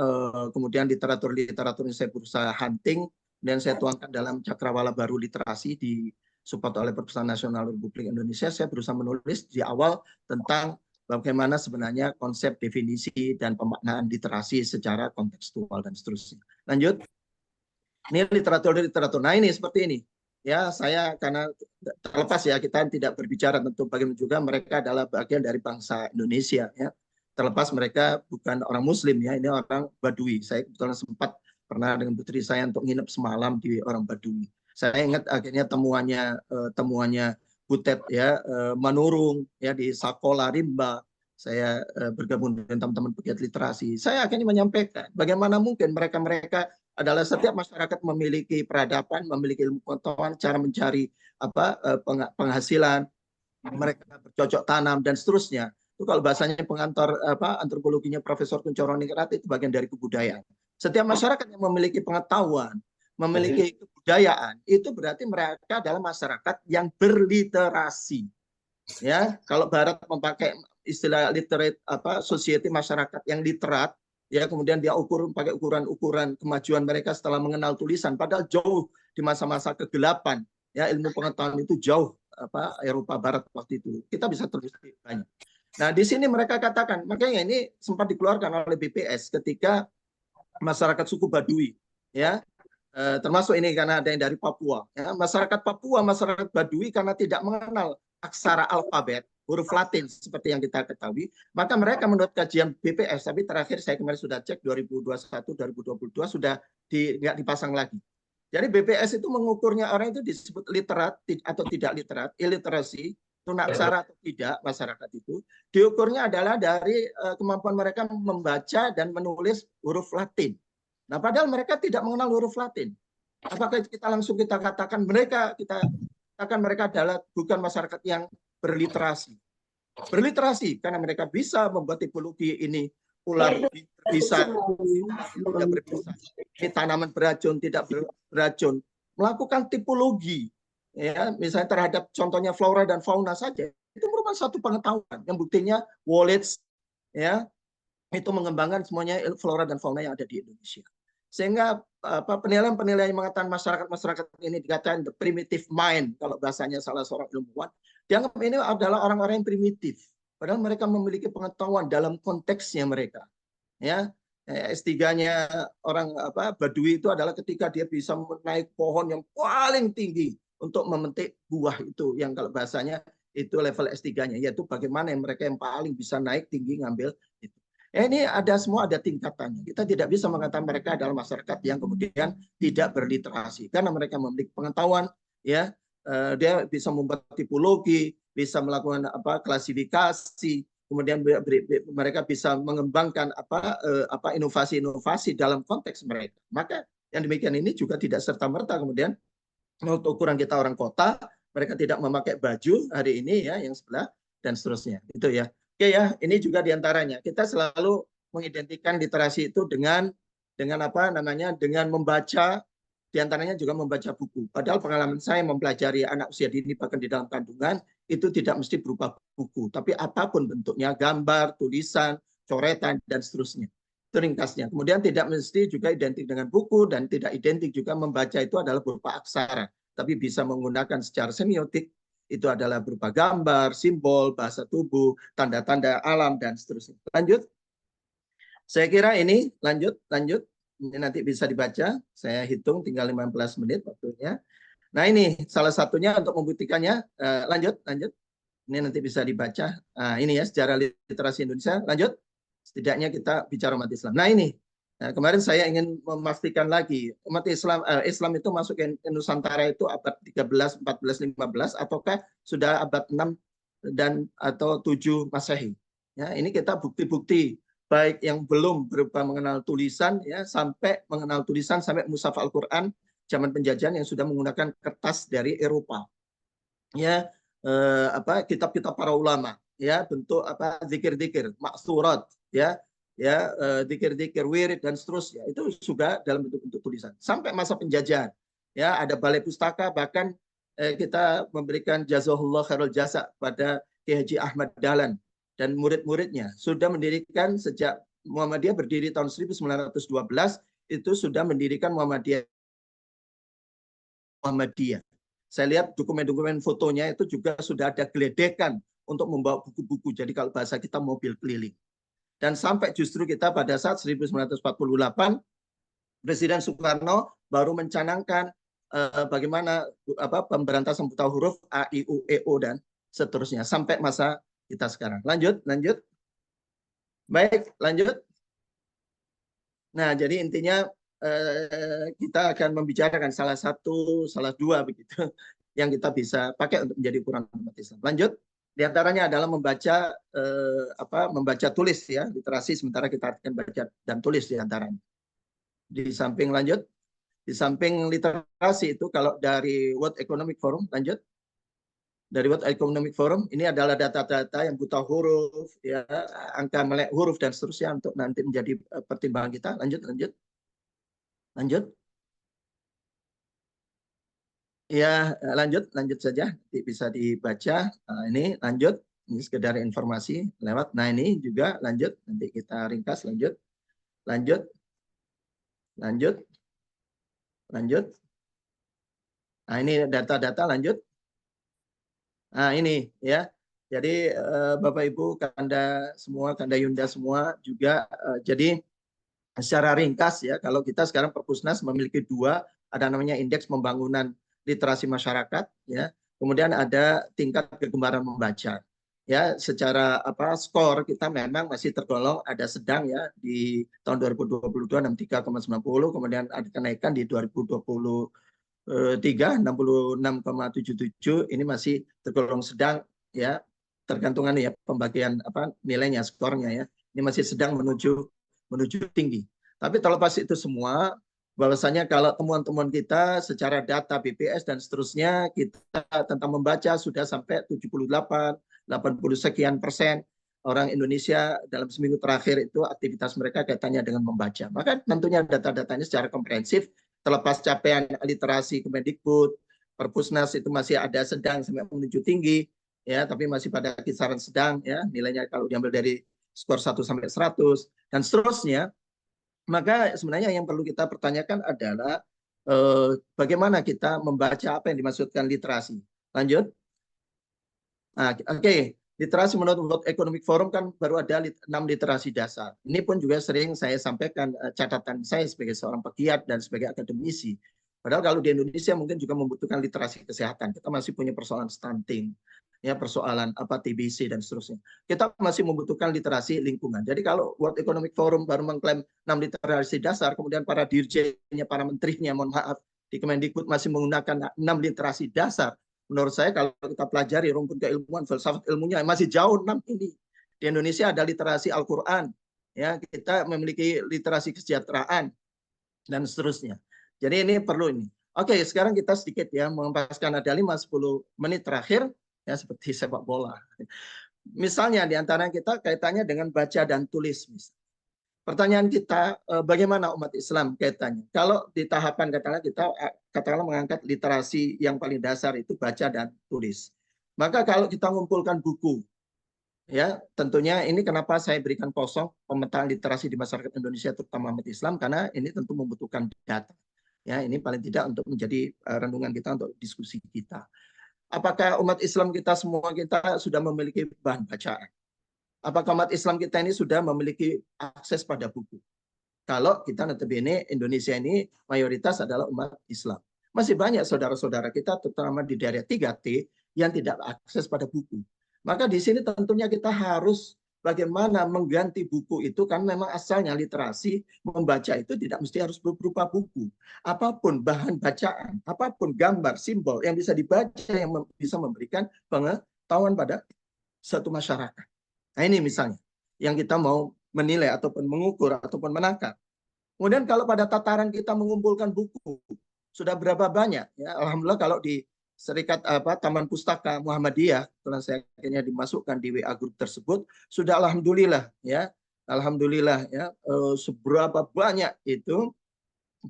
Kemudian literatur yang saya berusaha hunting dan saya tuangkan dalam cakrawala baru literasi disupport oleh Perpustakaan Nasional Republik Indonesia. Saya berusaha menulis di awal tentang bagaimana sebenarnya konsep, definisi, dan pemaknaan literasi secara kontekstual dan seterusnya. Lanjut. Ini literatur. Nah ini seperti ini. Ya, saya karena terlepas ya kita tidak berbicara tentu bagaimana juga mereka adalah bagian dari bangsa Indonesia ya. Terlepas mereka bukan orang Muslim ya, ini orang Badui. Saya kebetulan sempat pernah dengan putri saya untuk nginep semalam di orang Badui. Saya ingat akhirnya temuannya Butet ya, Manurung ya di Sakola Rimba. Saya bergabung dengan teman-teman pegiat literasi. Saya akhirnya menyampaikan bagaimana mungkin mereka adalah setiap masyarakat memiliki peradaban, memiliki ilmu pengetahuan, cara mencari penghasilan, mereka bercocok tanam dan seterusnya. Itu kalau bahasanya pengantar antropologinya Profesor Kunchoro Ningrat itu bagian dari kebudayaan. Setiap masyarakat yang memiliki pengetahuan, memiliki kebudayaan, itu berarti mereka adalah masyarakat yang berliterasi. Ya, kalau Barat memakai istilah literate society, masyarakat yang literat, ya kemudian dia pakai ukuran kemajuan mereka setelah mengenal tulisan, padahal jauh di masa-masa kegelapan ya, ilmu pengetahuan itu jauh Eropa Barat waktu itu. Kita bisa terus banyak. Nah di sini mereka katakan, makanya ini sempat dikeluarkan oleh BPS ketika masyarakat suku Baduy ya, termasuk ini karena ada yang dari Papua ya, masyarakat Papua, masyarakat Baduy karena tidak mengenal aksara alfabet, huruf Latin seperti yang kita ketahui, maka mereka menurut kajian BPS, tapi terakhir saya kemarin sudah cek 2021-2022 sudah nggak dipasang lagi. Jadi BPS itu mengukurnya orang itu disebut literat atau tidak literat, illiteracy, tunaksara atau tidak masyarakat itu, diukurnya adalah dari kemampuan mereka membaca dan menulis huruf Latin. Nah, padahal mereka tidak mengenal huruf Latin. Apakah kita langsung katakan mereka adalah bukan masyarakat yang berliterasi. Berliterasi karena mereka bisa membuat tipologi ini ular bisa tidak berbisa, ini tanaman beracun tidak beracun, melakukan tipologi ya, misalnya terhadap contohnya flora dan fauna saja, itu merupakan satu pengetahuan yang buktinya Wallace ya itu mengembangkan semuanya flora dan fauna yang ada di Indonesia. Sehingga penilaian-penilaian yang mengatakan masyarakat ini dikatakan the primitive mind, kalau bahasanya salah seorang ilmuwan, dianggap ini adalah orang-orang yang primitif. Padahal mereka memiliki pengetahuan dalam konteksnya mereka. Ya, S3-nya orang Baduy itu adalah ketika dia bisa menaik pohon yang paling tinggi untuk memetik buah itu, yang kalau bahasanya itu level S3-nya, yaitu bagaimana mereka yang paling bisa naik tinggi ngambil itu. Ini semua ada tingkatannya. Kita tidak bisa mengatakan mereka adalah masyarakat yang kemudian tidak berliterasi karena mereka memiliki pengetahuan ya, dia bisa membuat tipologi, bisa melakukan klasifikasi, kemudian mereka bisa mengembangkan inovasi-inovasi dalam konteks mereka. Maka yang demikian ini juga tidak serta-merta kemudian untuk ukuran kita orang kota, mereka tidak memakai baju hari ini ya yang sebelah dan seterusnya. Itu ya. Oke ya, ini juga diantaranya. Kita selalu mengidentikan literasi itu dengan dengan membaca, diantaranya juga membaca buku. Padahal pengalaman saya mempelajari anak usia dini bahkan di dalam kandungan itu tidak mesti berupa buku, tapi apapun bentuknya, gambar, tulisan, coretan dan seterusnya. Itu ringkasnya. Kemudian tidak mesti juga identik dengan buku dan tidak identik juga membaca itu adalah berupa aksara, tapi bisa menggunakan secara semiotik. Itu adalah berupa gambar, simbol, bahasa tubuh, tanda-tanda alam, dan seterusnya. Lanjut. Saya kira ini lanjut. Ini nanti bisa dibaca. Saya hitung tinggal 15 menit waktunya. Nah ini salah satunya untuk membuktikannya. Lanjut. Ini nanti bisa dibaca. Nah, ini ya sejarah literasi Indonesia. Lanjut. Setidaknya kita bicara umat Islam. Nah ini. Nah, kemarin saya ingin memastikan lagi umat Islam itu masuk ke Nusantara itu abad 13, 14, 15 ataukah sudah abad 6 dan atau 7 Masehi. Ya, ini kita bukti-bukti baik yang belum berupa mengenal tulisan ya sampai mengenal tulisan sampai mushaf Al-Qur'an zaman penjajahan yang sudah menggunakan kertas dari Eropa. Ya, kitab-kitab para ulama ya, bentuk zikir-zikir, maksurat ya, zikir-zikir, wirid dan seterusnya itu juga dalam bentuk tulisan sampai masa penjajahan ya, ada balai pustaka, bahkan kita memberikan jazahullah khairul jasa pada Ki Haji Ahmad Dahlan dan murid-muridnya sudah mendirikan sejak Muhammadiyah berdiri tahun 1912, itu sudah mendirikan Muhammadiyah. Saya lihat dokumen-dokumen fotonya itu juga sudah ada geledekan untuk membawa buku-buku. Jadi kalau bahasa kita mobil keliling. Dan sampai justru kita pada saat 1948, Presiden Soekarno baru mencanangkan bagaimana pemberantasan buta huruf A, I, U, E, O, dan seterusnya. Sampai masa kita sekarang. Lanjut. Baik, lanjut. Nah, jadi intinya kita akan membicarakan salah dua begitu yang kita bisa pakai untuk menjadi ukuran umat Islam. Lanjut. Di antaranya adalah membaca tulis ya, literasi, sementara kita akan baca dan tulis di antaranya. Di samping lanjut, di samping literasi itu kalau dari World Economic Forum, lanjut. Dari World Economic Forum ini adalah data-data yang buta huruf, ya, angka melek huruf dan seterusnya untuk nanti menjadi pertimbangan kita. Lanjut. Ya, lanjut saja, bisa dibaca. Nah, ini lanjut, ini sekedar informasi lewat. Nah, ini juga lanjut, nanti kita ringkas. Lanjut. Nah, ini data-data, lanjut. Nah, ini ya. Jadi Bapak Ibu, Kanda Yunda semua juga. Jadi secara ringkas ya, kalau kita sekarang Perpusnas memiliki dua, ada namanya indeks pembangunan literasi masyarakat, ya. Kemudian ada tingkat kegemaran membaca. Ya, secara skor kita memang masih tergolong ada sedang ya di tahun 2022 63,90, kemudian ada kenaikan di 2023 66,77, ini masih tergolong sedang ya, tergantungan ya pembagian nilainya, skornya ya. Ini masih sedang menuju tinggi. Tapi terlepas itu semua, bahwasanya kalau temuan-temuan kita secara data BPS dan seterusnya, kita tentang membaca sudah sampai 78, 80 sekian persen orang Indonesia dalam seminggu terakhir itu aktivitas mereka kaitannya dengan membaca. Maka tentunya data-datanya secara komprehensif, terlepas capaian literasi Kemendikbud, Perpusnas itu masih ada sedang sampai menuju tinggi, ya, tapi masih pada kisaran sedang, ya, nilainya kalau diambil dari skor 1 sampai 100 dan seterusnya. Maka sebenarnya yang perlu kita pertanyakan adalah bagaimana kita membaca apa yang dimaksudkan literasi. Lanjut. Nah, oke. Literasi menurut World Economic Forum kan baru ada 6 literasi dasar. Ini pun juga sering saya sampaikan catatan saya sebagai seorang pegiat dan sebagai akademisi. Padahal kalau di Indonesia mungkin juga membutuhkan literasi kesehatan. Kita masih punya persoalan stunting, ya, persoalan TBC dan seterusnya. Kita masih membutuhkan literasi lingkungan. Jadi kalau World Economic Forum baru mengklaim 6 literasi dasar, kemudian para dirjennya, para menterinya, mohon maaf, di Kemendikbud masih menggunakan 6 literasi dasar. Menurut saya kalau kita pelajari rumpun keilmuan, filsafat ilmunya masih jauh 6 ini. Di Indonesia ada literasi Al-Quran, ya, kita memiliki literasi kesejahteraan dan seterusnya. Jadi ini perlu ini. Oke, sekarang kita sedikit ya mengumpaskan, ada 5-10 menit terakhir ya, seperti sepak bola. Misalnya di antara kita kaitannya dengan baca dan tulis. Pertanyaan kita, bagaimana umat Islam kaitannya? Kalau di tahapan katakanlah mengangkat literasi yang paling dasar itu baca dan tulis. Maka kalau kita mengumpulkan buku, ya tentunya ini kenapa saya berikan kosong pemetaan literasi di masyarakat Indonesia terutama umat Islam, karena ini tentu membutuhkan data. Ya, ini paling tidak untuk menjadi renungan kita untuk diskusi kita. Apakah umat Islam kita semua kita sudah memiliki bahan bacaan? Apakah umat Islam kita ini sudah memiliki akses pada buku? Kalau kita notabene Indonesia ini mayoritas adalah umat Islam. Masih banyak saudara-saudara kita terutama di daerah 3T yang tidak akses pada buku. Maka di sini tentunya kita harus bagaimana mengganti buku itu, kan memang asalnya literasi membaca itu tidak mesti harus berupa buku. Apapun bahan bacaan, apapun gambar, simbol yang bisa dibaca yang bisa memberikan pengetahuan pada satu masyarakat. Nah ini misalnya yang kita mau menilai ataupun mengukur ataupun menakar. Kemudian kalau pada tataran kita mengumpulkan buku, sudah berapa banyak? Ya, alhamdulillah kalau di Serikat Taman Pustaka Muhammadiyah, setelah saya akhirnya dimasukkan di WA grup tersebut, sudah alhamdulillah ya, seberapa banyak itu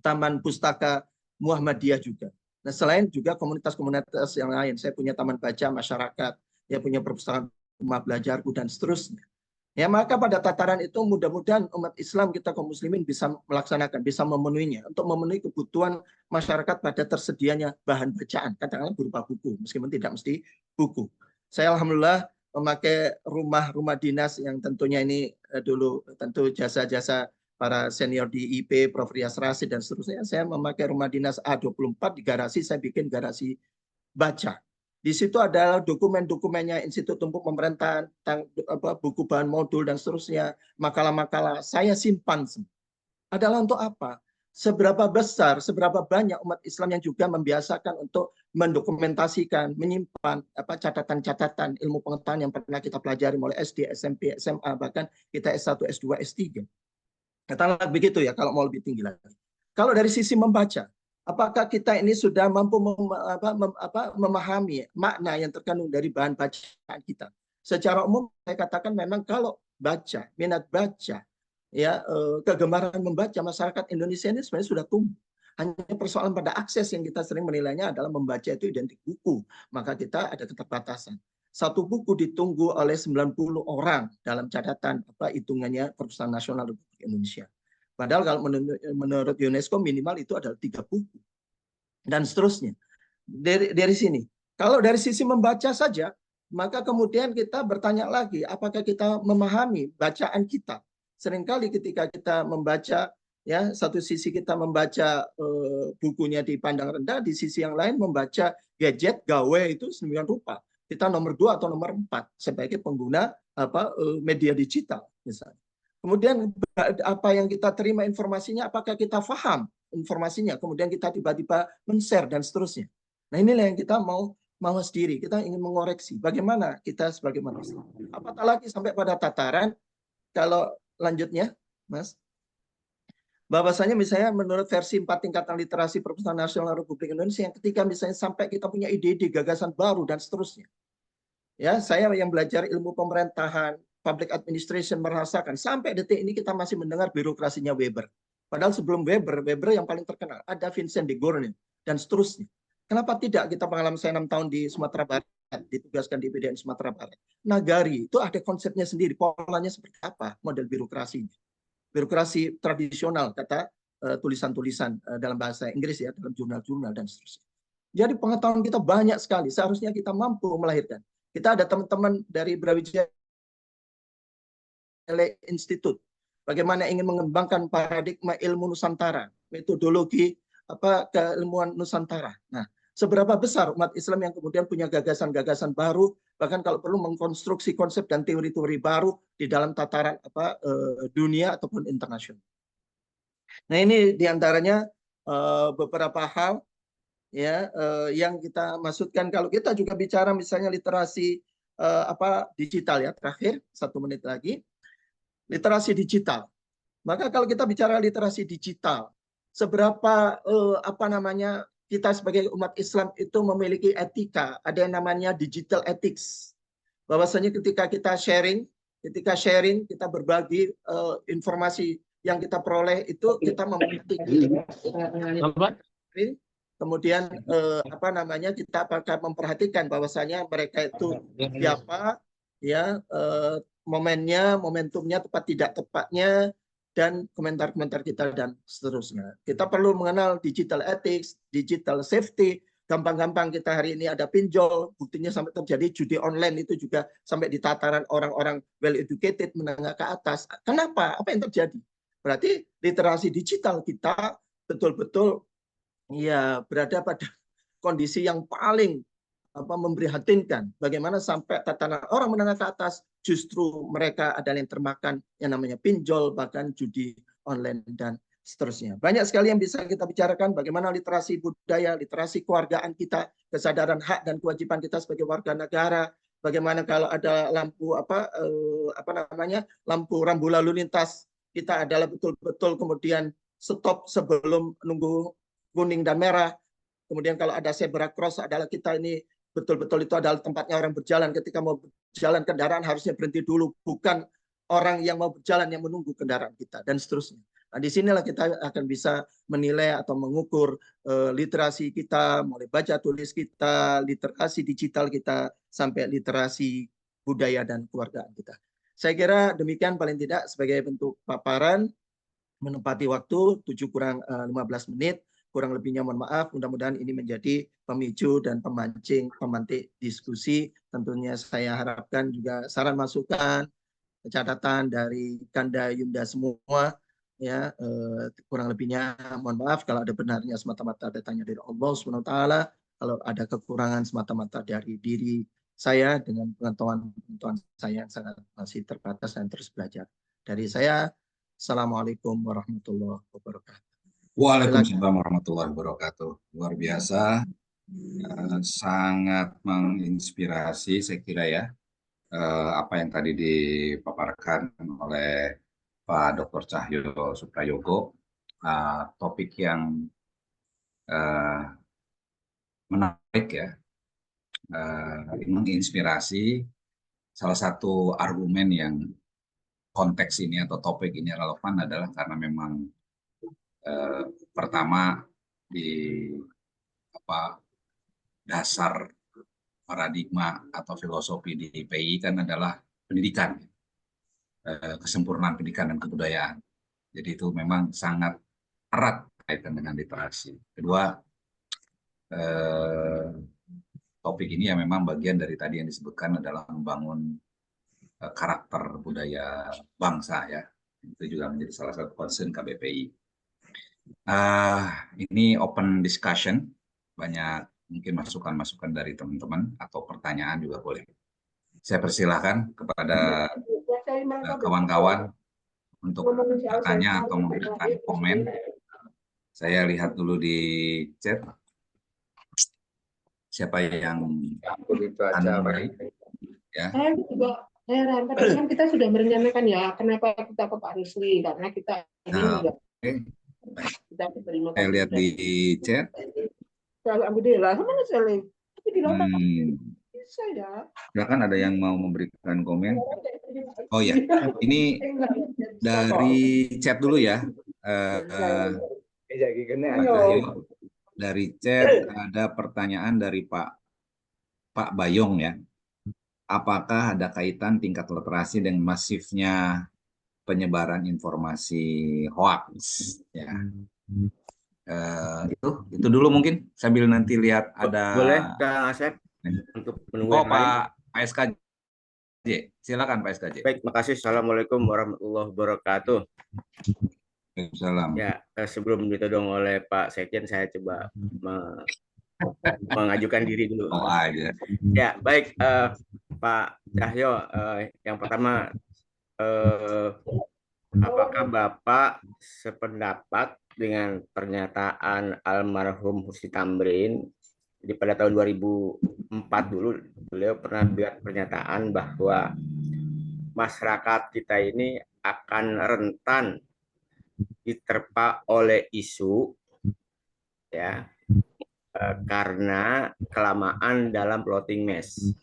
Taman Pustaka Muhammadiyah juga. Nah, selain juga komunitas-komunitas yang lain, saya punya taman baca masyarakat, ya punya perpustakaan rumah belajarku dan seterusnya. Ya, maka pada tataran itu mudah-mudahan umat Islam kita kaum muslimin bisa melaksanakan, bisa memenuhinya untuk memenuhi kebutuhan masyarakat pada tersedianya bahan bacaan, katakanlah berupa buku, meskipun tidak mesti buku. Saya alhamdulillah memakai rumah dinas yang tentunya ini dulu tentu jasa-jasa para senior di IP, Prof. Rias Rasid dan seterusnya. Saya memakai rumah dinas A24 di garasi, saya bikin garasi baca. Di situ ada dokumen-dokumennya Institut Tumpuk Pemerintahan, buku bahan modul dan seterusnya, makalah-makalah saya simpan. Adalah untuk apa? Seberapa besar, seberapa banyak umat Islam yang juga membiasakan untuk mendokumentasikan, menyimpan catatan-catatan ilmu pengetahuan yang pernah kita pelajari mulai SD, SMP, SMA, bahkan kita S1, S2, S3. Katakanlah begitu ya, kalau mau lebih tinggi lagi. Kalau dari sisi membaca, apakah kita ini sudah mampu memahami makna yang terkandung dari bahan bacaan kita? Secara umum saya katakan memang kalau baca, minat baca, ya kegemaran membaca masyarakat Indonesia ini sebenarnya sudah tumbuh. Hanya persoalan pada akses yang kita sering menilainya adalah membaca itu identik buku. Maka kita ada keterbatasan. Satu buku ditunggu oleh 90 orang dalam catatan hitungannya Perpustakaan Nasional Republik Indonesia. Padahal kalau menurut UNESCO minimal itu adalah 3 buku. Dan seterusnya. Dari sini. Kalau dari sisi membaca saja, maka kemudian kita bertanya lagi, apakah kita memahami bacaan kita? Seringkali ketika kita membaca, ya satu sisi kita membaca bukunya dipandang rendah, di sisi yang lain membaca gadget, gawe itu sedemikian rupa. Kita nomor 2 atau nomor 4 sebagai pengguna media digital misalnya. Kemudian apa yang kita terima informasinya, apakah kita paham informasinya, kemudian kita tiba-tiba men-share dan seterusnya. Nah inilah yang kita mau sendiri, kita ingin mengoreksi bagaimana kita sebagai manusia. Apatah lagi sampai pada tataran, kalau lanjutnya, Mas, bahwasanya misalnya menurut versi 4 tingkatan literasi Perpustakaan Nasional Republik Indonesia, yang ketika misalnya sampai kita punya ide-ide, gagasan baru dan seterusnya. Ya, saya yang belajar ilmu pemerintahan, public administration merasakan sampai detik ini kita masih mendengar birokrasinya Weber. Padahal sebelum Weber yang paling terkenal ada Vincent de Gournay dan seterusnya. Kenapa tidak kita pengalaman saya 6 tahun di Sumatera Barat, ditugaskan di PDN Sumatera Barat. Nagari itu ada konsepnya sendiri, polanya seperti apa model birokrasinya. Birokrasi tradisional, kata tulisan-tulisan dalam bahasa Inggris ya, dalam jurnal-jurnal dan seterusnya. Jadi pengetahuan kita banyak sekali, seharusnya kita mampu melahirkan. Kita ada teman-teman dari Brawijaya Institute, bagaimana ingin mengembangkan paradigma ilmu Nusantara, metodologi keilmuan Nusantara. Nah, seberapa besar umat Islam yang kemudian punya gagasan-gagasan baru, bahkan kalau perlu mengkonstruksi konsep dan teori-teori baru di dalam tataran dunia ataupun internasional. Nah, ini diantaranya beberapa hal ya yang kita maksudkan. Kalau kita juga bicara misalnya literasi digital ya, terakhir 1 menit lagi, literasi digital. Maka kalau kita bicara literasi digital, seberapa kita sebagai umat Islam itu memiliki etika, ada yang namanya digital ethics. Bahwasanya ketika kita sharing, kita berbagi informasi yang kita peroleh itu kita memiliki kemudian kita apakah memperhatikan bahwasanya mereka itu siapa, ya momentumnya tepat tidak tepatnya, dan komentar-komentar kita dan seterusnya. Kita perlu mengenal digital ethics, digital safety. Gampang-gampang kita hari ini ada pinjol, buktinya sampai terjadi judi online itu juga sampai di tataran orang-orang well educated menengah ke atas. Kenapa? Apa yang terjadi? Berarti literasi digital kita betul-betul ya berada pada kondisi yang paling memprihatinkan. Bagaimana sampai tatanan orang menengah ke atas justru mereka adalah yang termakan yang namanya pinjol, bahkan judi online dan seterusnya. Banyak sekali yang bisa kita bicarakan, bagaimana literasi budaya, literasi kewargaan kita, kesadaran hak dan kewajiban kita sebagai warga negara. Bagaimana kalau ada lampu lampu rambu lalu lintas, kita adalah betul-betul kemudian stop sebelum nunggu kuning dan merah. Kemudian kalau ada zebra cross adalah kita ini betul-betul itu adalah tempatnya orang berjalan. Ketika mau berjalan kendaraan harusnya berhenti dulu, bukan orang yang mau berjalan yang menunggu kendaraan kita dan seterusnya. Nah, disinilah kita akan bisa menilai atau mengukur literasi kita, mulai baca tulis kita, literasi digital kita, sampai literasi budaya dan kewargaan kita. Saya kira demikian paling tidak sebagai bentuk paparan, menempati waktu 7 kurang 15 menit. Kurang lebihnya mohon maaf, mudah-mudahan ini menjadi pemicu dan pemantik diskusi. Tentunya saya harapkan juga saran masukan, catatan dari Kanda Yunda semua, ya, kurang lebihnya mohon maaf kalau ada benarnya semata-mata datangnya dari Allah SWT, kalau ada kekurangan semata-mata dari diri saya dengan pengetahuan saya yang sangat masih terbatas dan terus belajar. Dari saya, Assalamualaikum warahmatullahi wabarakatuh. Waalaikumsalam warahmatullahi wabarakatuh. Luar biasa, sangat menginspirasi saya kira ya, apa yang tadi dipaparkan oleh Pak Dr. Cahyo Suprayogo, topik yang menarik ya, menginspirasi. Salah satu argumen yang konteks ini atau topik ini relevan adalah karena memang pertama di dasar paradigma atau filosofi di PI kan adalah pendidikan, kesempurnaan pendidikan dan kebudayaan. Jadi itu memang sangat erat kaitan dengan literasi. Kedua, topik ini ya memang bagian dari tadi yang disebutkan adalah membangun karakter budaya bangsa ya. Itu juga menjadi salah satu concern KBPI. Ini open discussion, banyak mungkin masukan-masukan dari teman-teman atau pertanyaan juga boleh. Saya persilahkan kepada kawan-kawan untuk bertanya atau memberikan komen. Saya lihat dulu di chat. Siapa yang mulai? Ya. Saya juga heran, padahal kan kita sudah merencanakan ya, kenapa kita ke Pak Rusli, karena kita ini juga kita berterima kasih. Saya lihat di chat. Alhamdulillah, mana Sele? Tapi di lautan bisa ya. Silakan, ada yang mau memberikan komen? Oh ya, ini dari chat dulu ya. Dari chat ada pertanyaan dari Pak Bayong ya. Apakah ada kaitan tingkat literasi dengan masifnya penyebaran informasi hoax? Ya. Itu dulu mungkin sambil nanti lihat ada. Boleh Kang Asep untuk menunggu yang lain. Pak SKJ, silakan Pak SKJ. Baik, makasih. Assalamualaikum warahmatullahi wabarakatuh. Waalaikumsalam. Ya, sebelum ditodong oleh Pak Sekjen, saya coba mengajukan diri dulu. Oh aja. Ya, baik Pak Cahyo. Yang pertama, apakah Bapak sependapat dengan pernyataan almarhum Husni Tamrin? Jadi pada tahun 2004 dulu beliau pernah buat pernyataan bahwa masyarakat kita ini akan rentan diterpa oleh isu ya, karena kelamaan dalam plotting mess,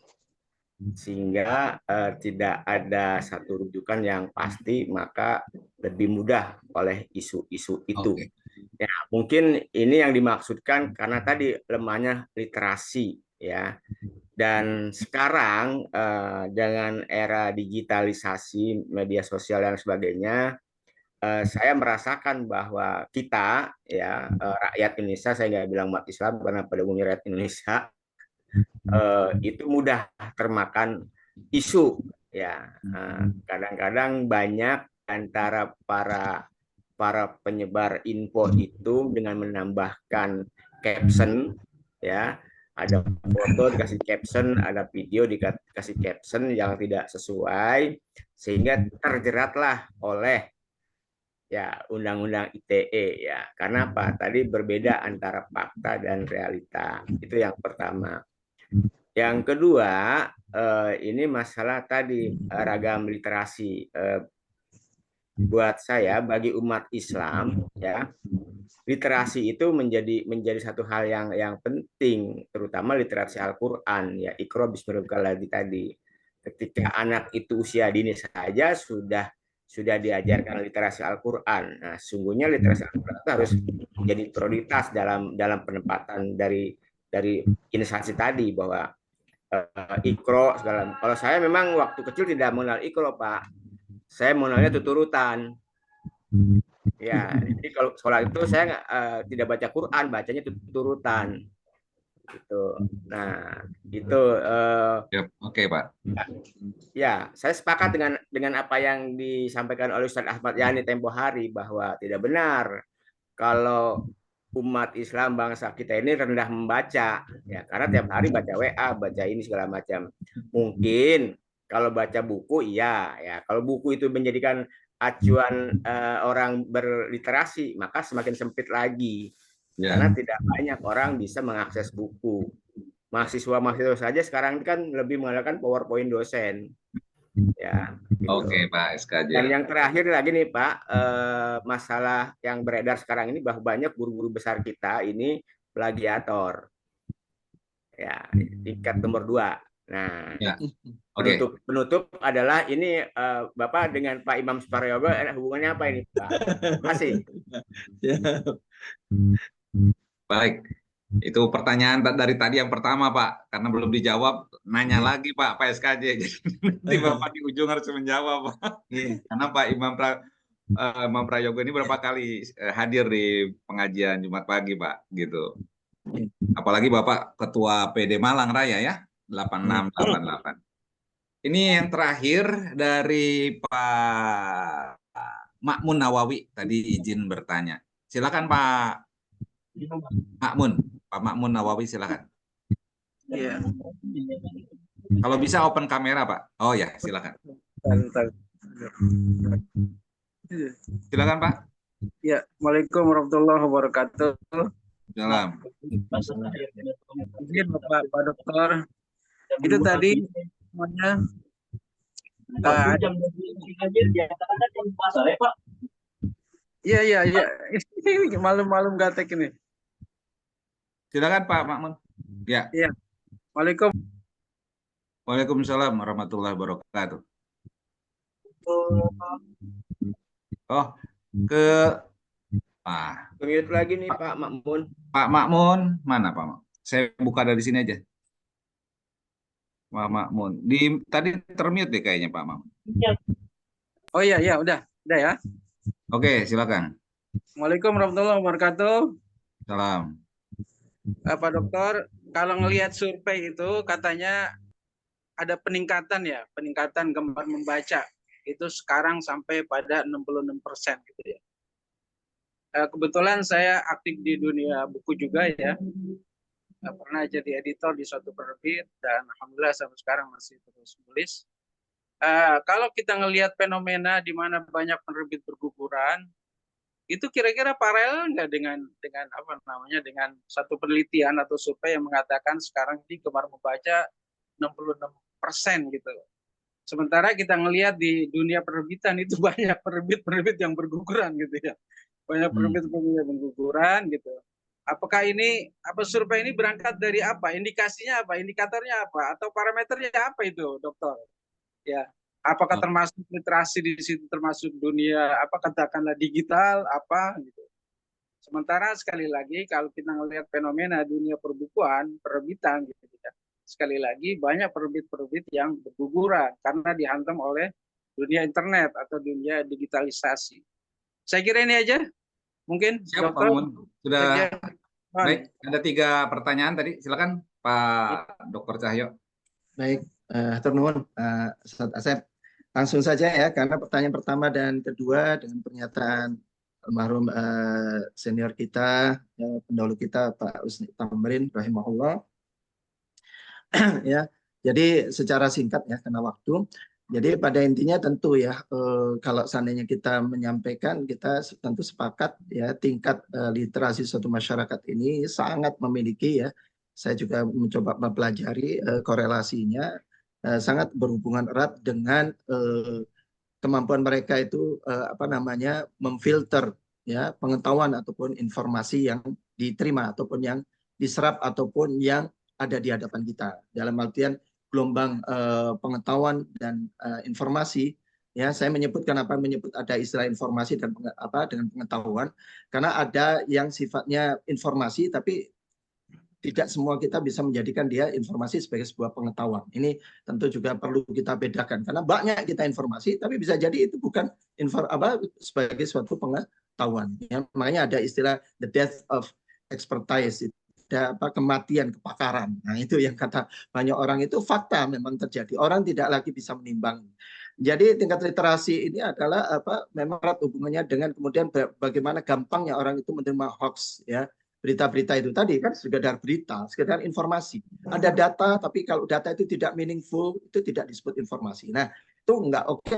sehingga tidak ada satu rujukan yang pasti, maka lebih mudah oleh isu-isu itu. Okay. Ya, mungkin ini yang dimaksudkan karena tadi lemahnya literasi ya. Dan sekarang dengan era digitalisasi, media sosial dan sebagainya, saya merasakan bahwa kita ya, rakyat Indonesia, saya nggak bilang umat Islam karena pada umumnya rakyat Indonesia itu mudah termakan isu ya. Kadang-kadang banyak antara para penyebar info itu dengan menambahkan caption ya, ada foto dikasih caption, ada video dikasih caption yang tidak sesuai, sehingga terjeratlah oleh ya Undang-Undang ITE ya. Karena apa? Tadi berbeda antara fakta dan realita. Itu yang pertama. Yang kedua, ini masalah tadi ragam literasi. Buat saya, bagi umat Islam ya, literasi itu menjadi satu hal yang penting, terutama literasi Al-Qur'an ya, Iqra bismi rabbikal ladzi tadi. Ketika anak itu usia dini saja sudah diajarkan literasi Al-Qur'an. Nah, sungguhnya literasi Al-Qur'an itu harus menjadi prioritas dalam penempatan dari instansi tadi, bahwa Iqra segala. Kalau saya memang waktu kecil tidak mengenal Iqra, Pak. Saya mengenalnya tuturutan. Ya, jadi kalau sekolah itu saya tidak baca Quran, bacanya tuturutan. Gitu. Nah, itu Oke, Pak. ya, saya sepakat dengan apa yang disampaikan oleh Ustadz Ahmad Yani tempo hari bahwa tidak benar kalau umat Islam bangsa kita ini rendah membaca, ya karena tiap hari baca WA, baca ini segala macam. Mungkin kalau baca buku iya, ya kalau buku itu menjadikan acuan orang berliterasi, maka semakin sempit lagi karena tidak banyak orang bisa mengakses buku. Mahasiswa saja sekarang kan lebih mengandalkan PowerPoint dosen, ya. Gitu. Oke, Pak SKJ. Dan yang terakhir lagi nih Pak, masalah yang beredar sekarang ini bahwa banyak guru-guru besar kita ini plagiator. Ya, tingkat nomor 2. Nah, Ya. Oke. penutup adalah ini Bapak dengan Pak Imam Suprayogo hubungannya apa ini Pak? Terima kasih. Baik. Itu pertanyaan dari tadi yang pertama, Pak. Karena belum dijawab, nanya lagi, Pak SKJ. Jadi nanti Bapak di ujung harus menjawab, Pak. Karena Pak Imam Prayogo ini berapa kali hadir di pengajian Jumat pagi, Pak. Gitu. Apalagi Bapak Ketua PD Malang Raya ya, 8688. Ini yang terakhir dari Pak Ma'mun Nawawi tadi izin bertanya. Silakan Pak Ma'mun. Pak Ma'mun Nawawi silakan. Iya. Kalau bisa open kamera, Pak. Oh ya, silakan. Silakan, Pak. Ya, Waalaikumsalam warahmatullahi wabarakatuh. Salam. Izin Pak Dokter. Itu tadi semuanya Iya. Malam-malam gatek ini. Silakan Pak Ma'mun. Ya. Iya. Waalaikumsalam warahmatullahi wabarakatuh. Oh, Mute lagi nih Pak Ma'mun. Pak Ma'mun, mana Pak Ma'mun? Saya buka dari sini aja. Pak Ma'mun. Tadi termute deh kayaknya Pak Ma'mun. Oh iya, udah ya. Oke, silakan. Waalaikumsalam warahmatullahi wabarakatuh. Salam. Pak Dokter, kalau ngelihat survei itu katanya ada peningkatan gemar membaca. Itu sekarang sampai pada 66% gitu ya. Kebetulan saya aktif di dunia buku juga ya. Pernah jadi editor di suatu penerbit dan alhamdulillah sampai sekarang masih terus menulis. Kalau kita ngelihat fenomena di mana banyak penerbit berguguran, itu kira-kira paralel nggak dengan dengan satu penelitian atau survei yang mengatakan sekarang ini gemar membaca 66% gitu. Sementara kita ngelihat di dunia penerbitan itu banyak penerbit yang berguguran gitu ya. Banyak penerbit yang berguguran gitu. Apakah survei ini berangkat dari apa? Indikasinya apa? Indikatornya apa? Atau parameternya apa itu, Dokter? Ya. Apakah termasuk literasi di situ, termasuk dunia katakanlah digital gitu. Sementara sekali lagi kalau kita melihat fenomena dunia perbukuan, penerbitan gitu ya. Sekali lagi banyak penerbit yang berguguran karena dihantam oleh dunia internet atau dunia digitalisasi. Saya kira ini aja. Mungkin siap, Dokter. Sudah baik, ada 3 pertanyaan tadi. Silakan Pak Dr. Cahyo. Baik, Turnuhun, Ustaz Asep. Langsung saja ya, karena pertanyaan pertama dan kedua dengan pernyataan almarhum senior kita, pendahulu kita Pak Usni Tamrin rahimahullah. Ya, jadi secara singkat ya karena waktu. Jadi pada intinya tentu ya kalau seandainya kita menyampaikan, kita tentu sepakat ya tingkat literasi suatu masyarakat ini sangat memiliki ya. Saya juga mencoba mempelajari korelasinya sangat berhubungan erat dengan kemampuan mereka itu memfilter ya pengetahuan ataupun informasi yang diterima ataupun yang diserap ataupun yang ada di hadapan kita. Dalam artian gelombang pengetahuan dan informasi, ya saya menyebut ada istilah informasi dan dengan pengetahuan karena ada yang sifatnya informasi tapi tidak semua kita bisa menjadikan dia informasi sebagai sebuah pengetahuan. Ini tentu juga perlu kita bedakan karena banyak kita informasi, tapi bisa jadi itu bukan sebagai suatu pengetahuan. Ya, makanya ada istilah the death of expertise, kematian kepakaran. Nah itu yang kata banyak orang itu fakta memang terjadi. Orang tidak lagi bisa menimbang. Jadi tingkat literasi ini adalah memang erat hubungannya dengan kemudian bagaimana gampangnya orang itu menerima hoax, ya. Berita-berita itu tadi kan sekedar berita, sekedar informasi. Ada data, tapi kalau data itu tidak meaningful, itu tidak disebut informasi. Nah, itu nggak oke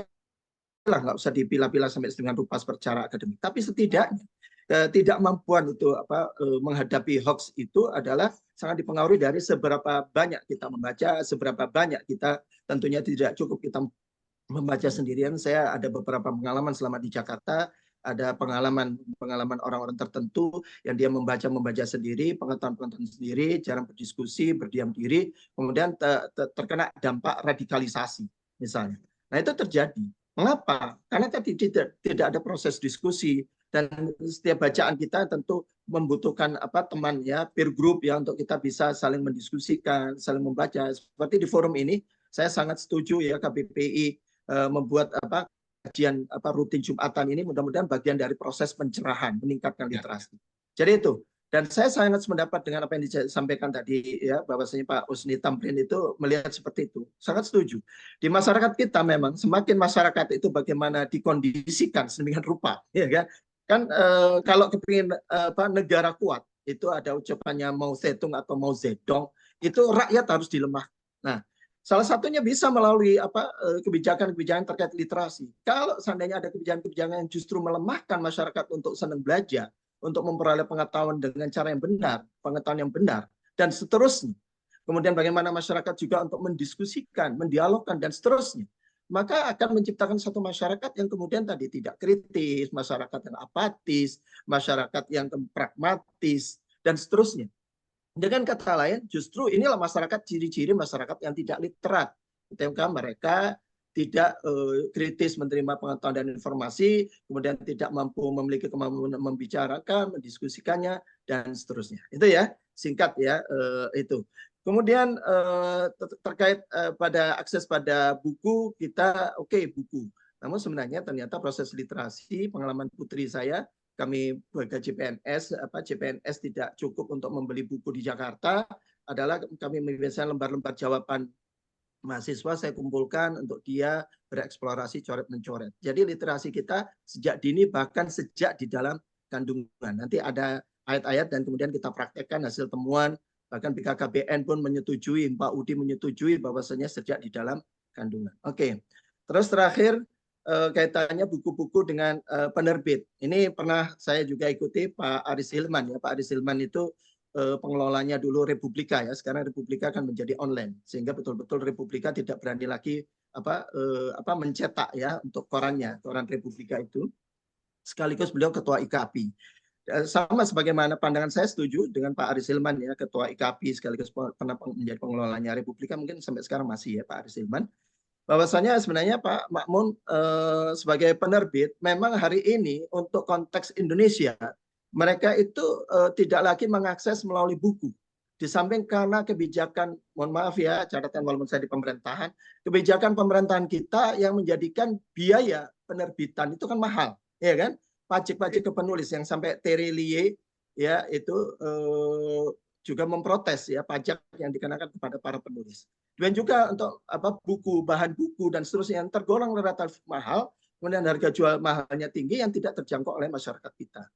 lah, nggak usah dipilah-pilah sampai dengan rupa secara akademik. Tapi setidaknya tidak mampuan untuk menghadapi hoax itu adalah sangat dipengaruhi dari seberapa banyak kita membaca, seberapa banyak kita, tentunya tidak cukup kita membaca sendirian. Saya ada beberapa pengalaman selama di Jakarta, ada pengalaman orang-orang tertentu yang dia membaca sendiri, pengetahuan sendiri, jarang berdiskusi, berdiam diri, kemudian terkena dampak radikalisasi misalnya. Nah itu terjadi. Mengapa? Karena tadi tidak ada proses diskusi, dan setiap bacaan kita tentu membutuhkan teman, ya, peer group, ya, untuk kita bisa saling mendiskusikan, saling membaca. Seperti di forum ini, saya sangat setuju, ya, KBPI membuat kajian rutin Jumatan ini, mudah-mudahan bagian dari proses pencerahan, meningkatkan literasi. Jadi itu. Dan saya sangat sependapat dengan apa yang disampaikan tadi, ya, bahwasanya Pak Usni Tamrin itu melihat seperti itu. Sangat setuju. Di masyarakat kita memang semakin masyarakat itu bagaimana dikondisikan sedemikian rupa, ya kan? Kan kalau kepingin negara kuat, itu ada ucapannya Mao Zedong atau Mao Zedong, itu rakyat harus dilemahkan. Nah, salah satunya bisa melalui kebijakan-kebijakan terkait literasi. Kalau seandainya ada kebijakan-kebijakan yang justru melemahkan masyarakat untuk senang belajar, untuk memperoleh pengetahuan dengan cara yang benar, pengetahuan yang benar, dan seterusnya. Kemudian bagaimana masyarakat juga untuk mendiskusikan, mendialogkan, dan seterusnya. Maka akan menciptakan satu masyarakat yang kemudian tadi tidak kritis, masyarakat yang apatis, masyarakat yang pragmatis, dan seterusnya. Dengan kata lain, justru inilah masyarakat, ciri-ciri masyarakat yang tidak literat. Ketika mereka tidak kritis menerima pengetahuan dan informasi, kemudian tidak mampu memiliki kemampuan membicarakan, mendiskusikannya, dan seterusnya. Itu ya, singkat ya, itu. Kemudian terkait pada akses pada buku, kita buku. Namun sebenarnya ternyata proses literasi, pengalaman putri saya, kami sebagai CPNS tidak cukup untuk membeli buku di Jakarta, adalah kami biasanya lembar-lembar jawaban mahasiswa saya kumpulkan untuk dia bereksplorasi coret-mencoret. Jadi literasi kita sejak dini, bahkan sejak di dalam kandungan. Nanti ada ayat-ayat dan kemudian kita praktekkan hasil temuan, bahkan BKKBN pun menyetujui, Pak Udi menyetujui bahwasanya sejak di dalam kandungan. Oke. Terus terakhir kaitannya buku-buku dengan penerbit. Ini pernah saya juga ikuti Pak Aris Hilman, ya. Pak Aris Hilman itu pengelolanya dulu Republika, ya. Sekarang Republika akan menjadi online, sehingga betul-betul Republika tidak berani lagi mencetak, ya, untuk koran Republika itu. Sekaligus beliau ketua IKAPI. Sama sebagaimana pandangan saya setuju dengan Pak Aris Hilman, ya, ketua IKAPI sekaligus pernah menjadi pengelolanya Republika, mungkin sampai sekarang masih, ya, Pak Aris Hilman, bahwasanya sebenarnya Pak Makmun sebagai penerbit memang hari ini untuk konteks Indonesia mereka itu tidak lagi mengakses melalui buku. Di samping karena kebijakan, mohon maaf ya, catatan walaupun saya di pemerintahan, kebijakan pemerintahan kita yang menjadikan biaya penerbitan itu kan mahal, ya kan? Pajak-pajak ke penulis yang sampai Terelie, ya, itu juga memprotes, ya, pajak yang dikenakan kepada para penulis. Dan juga untuk buku, bahan buku dan seterusnya yang tergolong relatif mahal, kemudian harga jual mahalnya tinggi yang tidak terjangkau oleh masyarakat kita.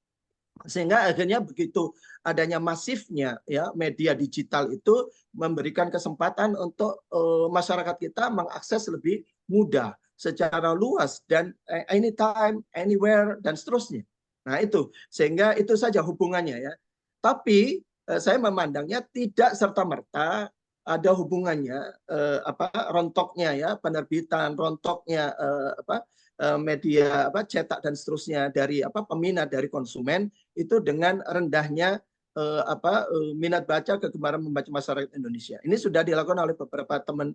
Sehingga akhirnya begitu adanya masifnya, ya, media digital itu memberikan kesempatan untuk masyarakat kita mengakses lebih mudah, secara luas, dan anytime, anywhere, dan seterusnya. Nah itu, sehingga itu saja hubungannya, ya. Tapi saya memandangnya tidak serta-merta ada hubungannya rontoknya, ya, penerbitan, rontoknya media cetak dan seterusnya dari peminat, dari konsumen itu dengan rendahnya minat baca, kegemaran membaca masyarakat Indonesia. Ini sudah dilakukan oleh beberapa teman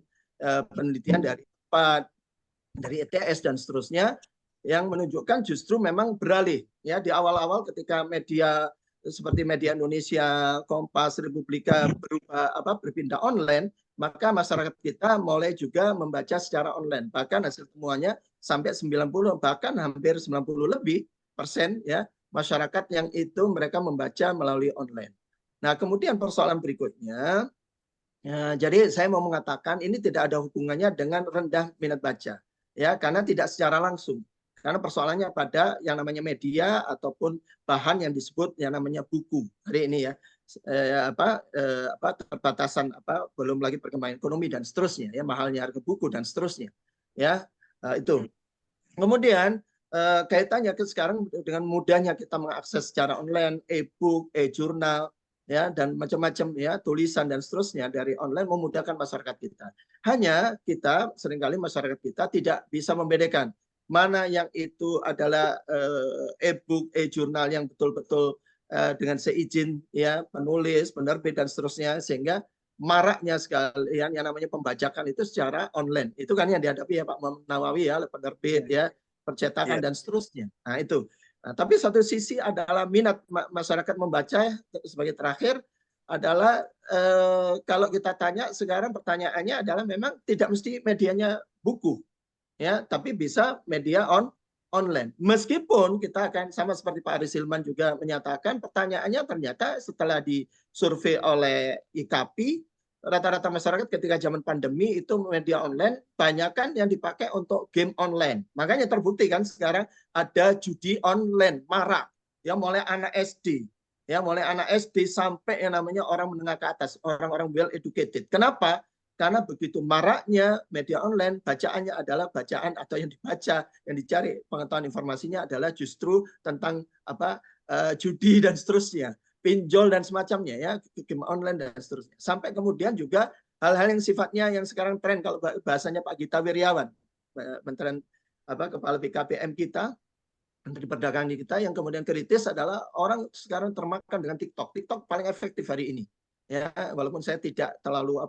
penelitian dari ETS dan seterusnya, yang menunjukkan justru memang beralih, ya, di awal-awal ketika media seperti Media Indonesia, Kompas, Republika berpindah online, maka masyarakat kita mulai juga membaca secara online. Bahkan hasil temuannya sampai 90 bahkan hampir 90 lebih persen ya masyarakat yang itu mereka membaca melalui online. Nah, kemudian persoalan berikutnya, jadi saya mau mengatakan ini tidak ada hubungannya dengan rendah minat baca, ya, karena tidak secara langsung. Karena persoalannya pada yang namanya media ataupun bahan yang disebut yang namanya buku hari ini ya, keterbatasan belum lagi perkembangan ekonomi dan seterusnya, ya, mahalnya harga buku dan seterusnya, ya, itu. Kemudian kaitannya sekarang dengan mudahnya kita mengakses secara online, e-book, e-jurnal, ya, dan macam-macam ya tulisan dan seterusnya dari online memudahkan masyarakat kita. Hanya kita seringkali masyarakat kita tidak bisa membedakan mana yang itu adalah e-book, e-jurnal yang betul-betul dengan seizin ya penulis, penerbit dan seterusnya, sehingga maraknya sekalian yang namanya pembajakan itu secara online. Itu kan yang dihadapi ya Pak Nawawi ya, penerbit ya, percetakan dan seterusnya. Nah, itu. Nah, tapi satu sisi adalah minat masyarakat membaca. Sebagai terakhir adalah kalau kita tanya sekarang pertanyaannya adalah memang tidak mesti medianya buku, ya, tapi bisa media online. Meskipun kita akan sama seperti Pak Aris Hilman juga menyatakan, pertanyaannya ternyata setelah disurvei oleh IKP, rata-rata masyarakat ketika zaman pandemi itu media online banyak kan yang dipakai untuk game online. Makanya terbukti kan sekarang ada judi online marak, ya, mulai anak SD, ya, mulai anak SD sampai yang namanya orang menengah ke atas, orang-orang well educated. Kenapa? Karena begitu maraknya media online, bacaannya adalah bacaan atau yang dibaca, yang dicari pengetahuan informasinya adalah justru tentang judi dan seterusnya, pinjol dan semacamnya, ya, game online dan seterusnya. Sampai kemudian juga hal-hal yang sifatnya yang sekarang tren, kalau bahasanya Pak Gita Wirjawan, Menteri Kepala BKPM kita, Menteri Perdagangan kita, yang kemudian kritis adalah orang sekarang termakan dengan TikTok. TikTok paling efektif hari ini, ya, walaupun saya tidak terlalu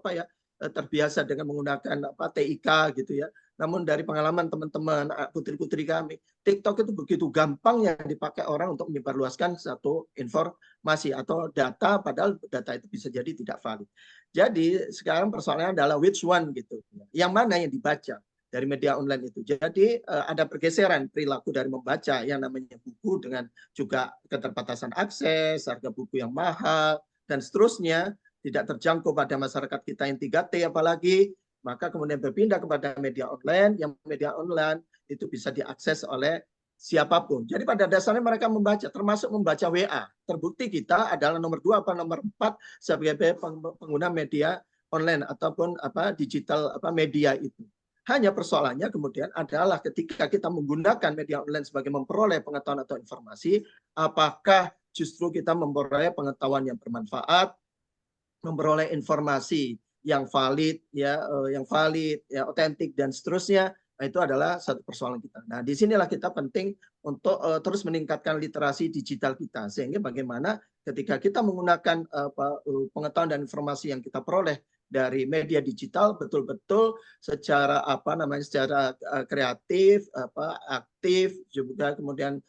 terbiasa dengan menggunakan TIK gitu ya. Namun dari pengalaman teman-teman putri-putri kami, TikTok itu begitu gampang yang dipakai orang untuk menyebarluaskan satu informasi atau data, padahal data itu bisa jadi tidak valid. Jadi sekarang persoalannya adalah which one gitu, yang mana yang dibaca dari media online itu. Jadi ada pergeseran perilaku dari membaca yang namanya buku dengan juga keterbatasan akses, harga buku yang mahal dan seterusnya, tidak terjangkau pada masyarakat kita yang 3T apalagi, maka kemudian berpindah kepada media online, yang media online itu bisa diakses oleh siapapun. Jadi pada dasarnya mereka membaca, termasuk membaca WA. Terbukti kita adalah nomor 2 atau nomor 4 sebagai pengguna media online ataupun digital media itu. Hanya persoalannya kemudian adalah ketika kita menggunakan media online sebagai memperoleh pengetahuan atau informasi, apakah justru kita memperoleh pengetahuan yang bermanfaat, memperoleh informasi yang valid, ya, otentik dan seterusnya. Nah, itu adalah satu persoalan kita. Nah, disinilah kita penting untuk terus meningkatkan literasi digital kita, sehingga bagaimana ketika kita menggunakan pengetahuan dan informasi yang kita peroleh dari media digital betul-betul secara secara kreatif, aktif, juga kemudian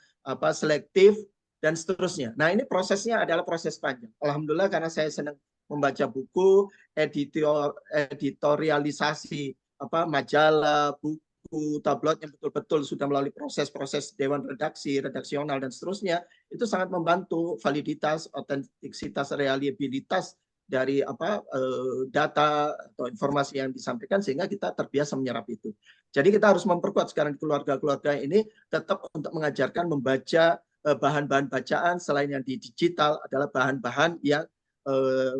selektif dan seterusnya. Nah, ini prosesnya adalah proses panjang. Alhamdulillah karena saya senang membaca buku, editorialisasi majalah, buku, tabloid yang betul-betul sudah melalui proses-proses dewan redaksi, redaksional dan seterusnya, itu sangat membantu validitas, otentisitas, reliabilitas dari data atau informasi yang disampaikan, sehingga kita terbiasa menyerap itu. Jadi kita harus memperkuat sekarang di keluarga-keluarga ini tetap untuk mengajarkan membaca bahan-bahan bacaan selain yang di digital adalah bahan-bahan yang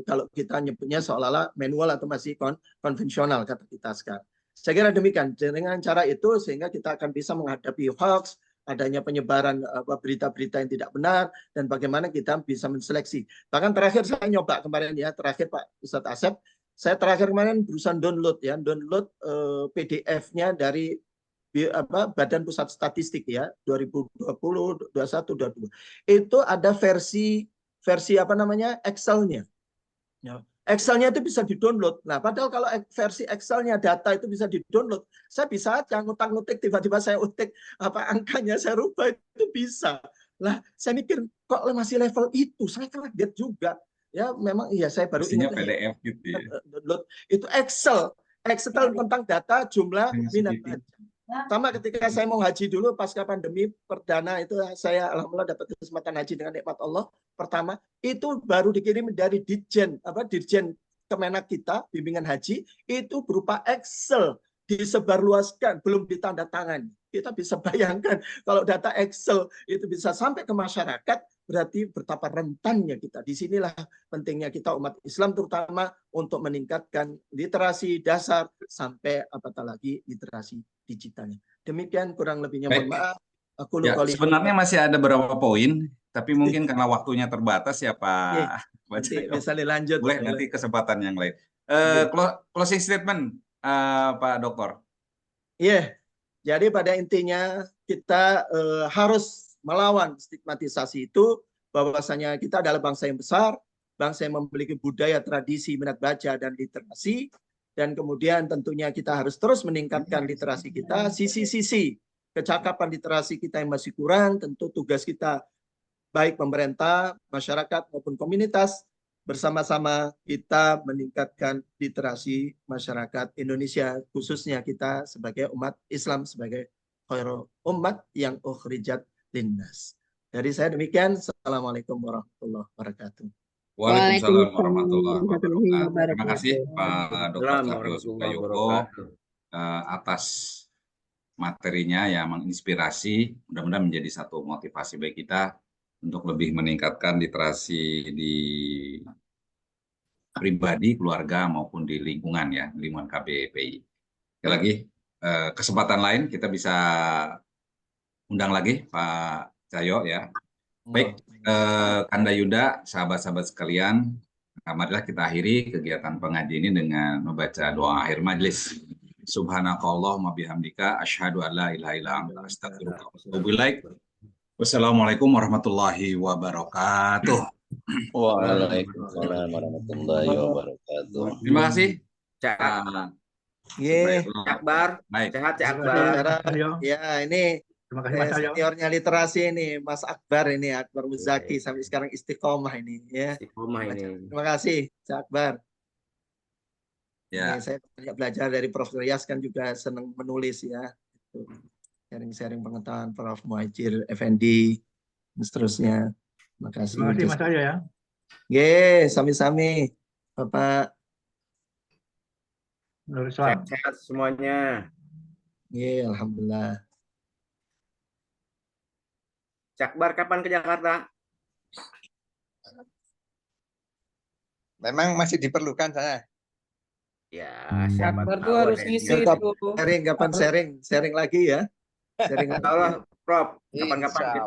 kalau kita nyebutnya seolah-olah manual atau masih konvensional kata kita sekarang. Saya kira demikian. Dengan cara itu sehingga kita akan bisa menghadapi hoax, adanya penyebaran berita-berita yang tidak benar, dan bagaimana kita bisa menseleksi. Bahkan terakhir saya nyoba kemarin ya, terakhir Pak Ustadz Asep, saya terakhir kemarin berusaha download PDF-nya dari Badan Pusat Statistik ya 2020, 21, 22. Itu ada versi Excel-nya. Excel-nya itu bisa di-download. Nah, padahal kalau versi Excel-nya data itu bisa di-download, saya bisa aja ngutak-ngutik, tiba-tiba saya utik angkanya, saya rubah, itu bisa. Lah, saya mikir kok masih level itu, saya kaget juga. Ya, memang iya saya baru Mestinya ingat PDF gitu ya. download itu Excel tentang data jumlah minat baca. Sama ketika saya mau haji dulu pasca pandemi perdana itu, saya alhamdulillah dapat kesempatan haji dengan nikmat Allah. Pertama itu baru dikirim dari Dirjen Kemenak kita, bimbingan haji, itu berupa Excel, disebarluaskan, belum ditandatangani. Kita bisa bayangkan kalau data Excel itu bisa sampai ke masyarakat, berarti betapa rentannya kita. Disinilah pentingnya kita umat Islam terutama untuk meningkatkan literasi dasar sampai apatah lagi literasi digitalnya. Demikian kurang lebihnya, mohon maaf. Aku Ya, sebenarnya masih ada beberapa poin, tapi mungkin karena waktunya terbatas ya Pak. Nanti bisa dilanjut. Boleh nanti kesempatan yang lain. Closing statement Pak Dokter. Iya, jadi pada intinya kita harus melawan stigmatisasi itu, bahwasanya kita adalah bangsa yang besar, bangsa yang memiliki budaya, tradisi, minat baca, dan literasi, dan kemudian tentunya kita harus terus meningkatkan literasi kita. Sisi-sisi kecakapan literasi kita yang masih kurang, tentu tugas kita, baik pemerintah, masyarakat, maupun komunitas, bersama-sama kita meningkatkan literasi masyarakat Indonesia, khususnya kita sebagai umat Islam, sebagai khairul umat yang ukhrijat linnas. Jadi saya demikian. Assalamualaikum warahmatullahi wabarakatuh. Waalaikumsalam warahmatullahi wabarakatuh. Terima kasih Pak Dr. Cahyo Suprayogo atas materinya yang menginspirasi. Mudah-mudahan menjadi satu motivasi bagi kita untuk lebih meningkatkan literasi di pribadi, keluarga, maupun di lingkungan ya, lingkungan KBPI. Sekali lagi, kesempatan lain kita bisa undang lagi Pak Cahyo ya. Baik, Kanda Yuda, sahabat-sahabat sekalian, marilah kita akhiri kegiatan pengajian ini dengan membaca doa akhir majelis. Subhanakallahumma bihamdika asyhadu an la ilaha illa anta astaghfiruka wa atubu ilaik. Wassalamualaikum warahmatullahi wabarakatuh. Waalaikumsalam warahmatullahi wabarakatuh. Terima kasih. Cak Akbar. Baik. Sehat Cak Akbar. Ya, ini Terima kasih Mas Cahyo. seniornya literasi ini, Mas Akbar ini, Akbar Muzaki, sampai sekarang istiqomah ini. Ya. Istiqomah ini. Terima kasih, Cak Akbar. Ya. Ini saya banyak belajar dari Prof. Rias, kan juga senang menulis ya. Sharing-sharing pengetahuan Prof. Muhajir Effendi, dan seterusnya. Terima kasih. Terima kasih Mas Cahyo ya. Ye, sami-sami, Bapak. Nur Islam. Sehat semuanya. Ye, alhamdulillah. Cak Akbar kapan ke Jakarta? Memang masih diperlukan saya. Ya, siapa Akbar tuh tahu harus ada ngisi yang- itu. Sharing, kapan sharing lagi ya? Sharing lagi. Insya Allah, Prof. Kapan-kapan Insya kita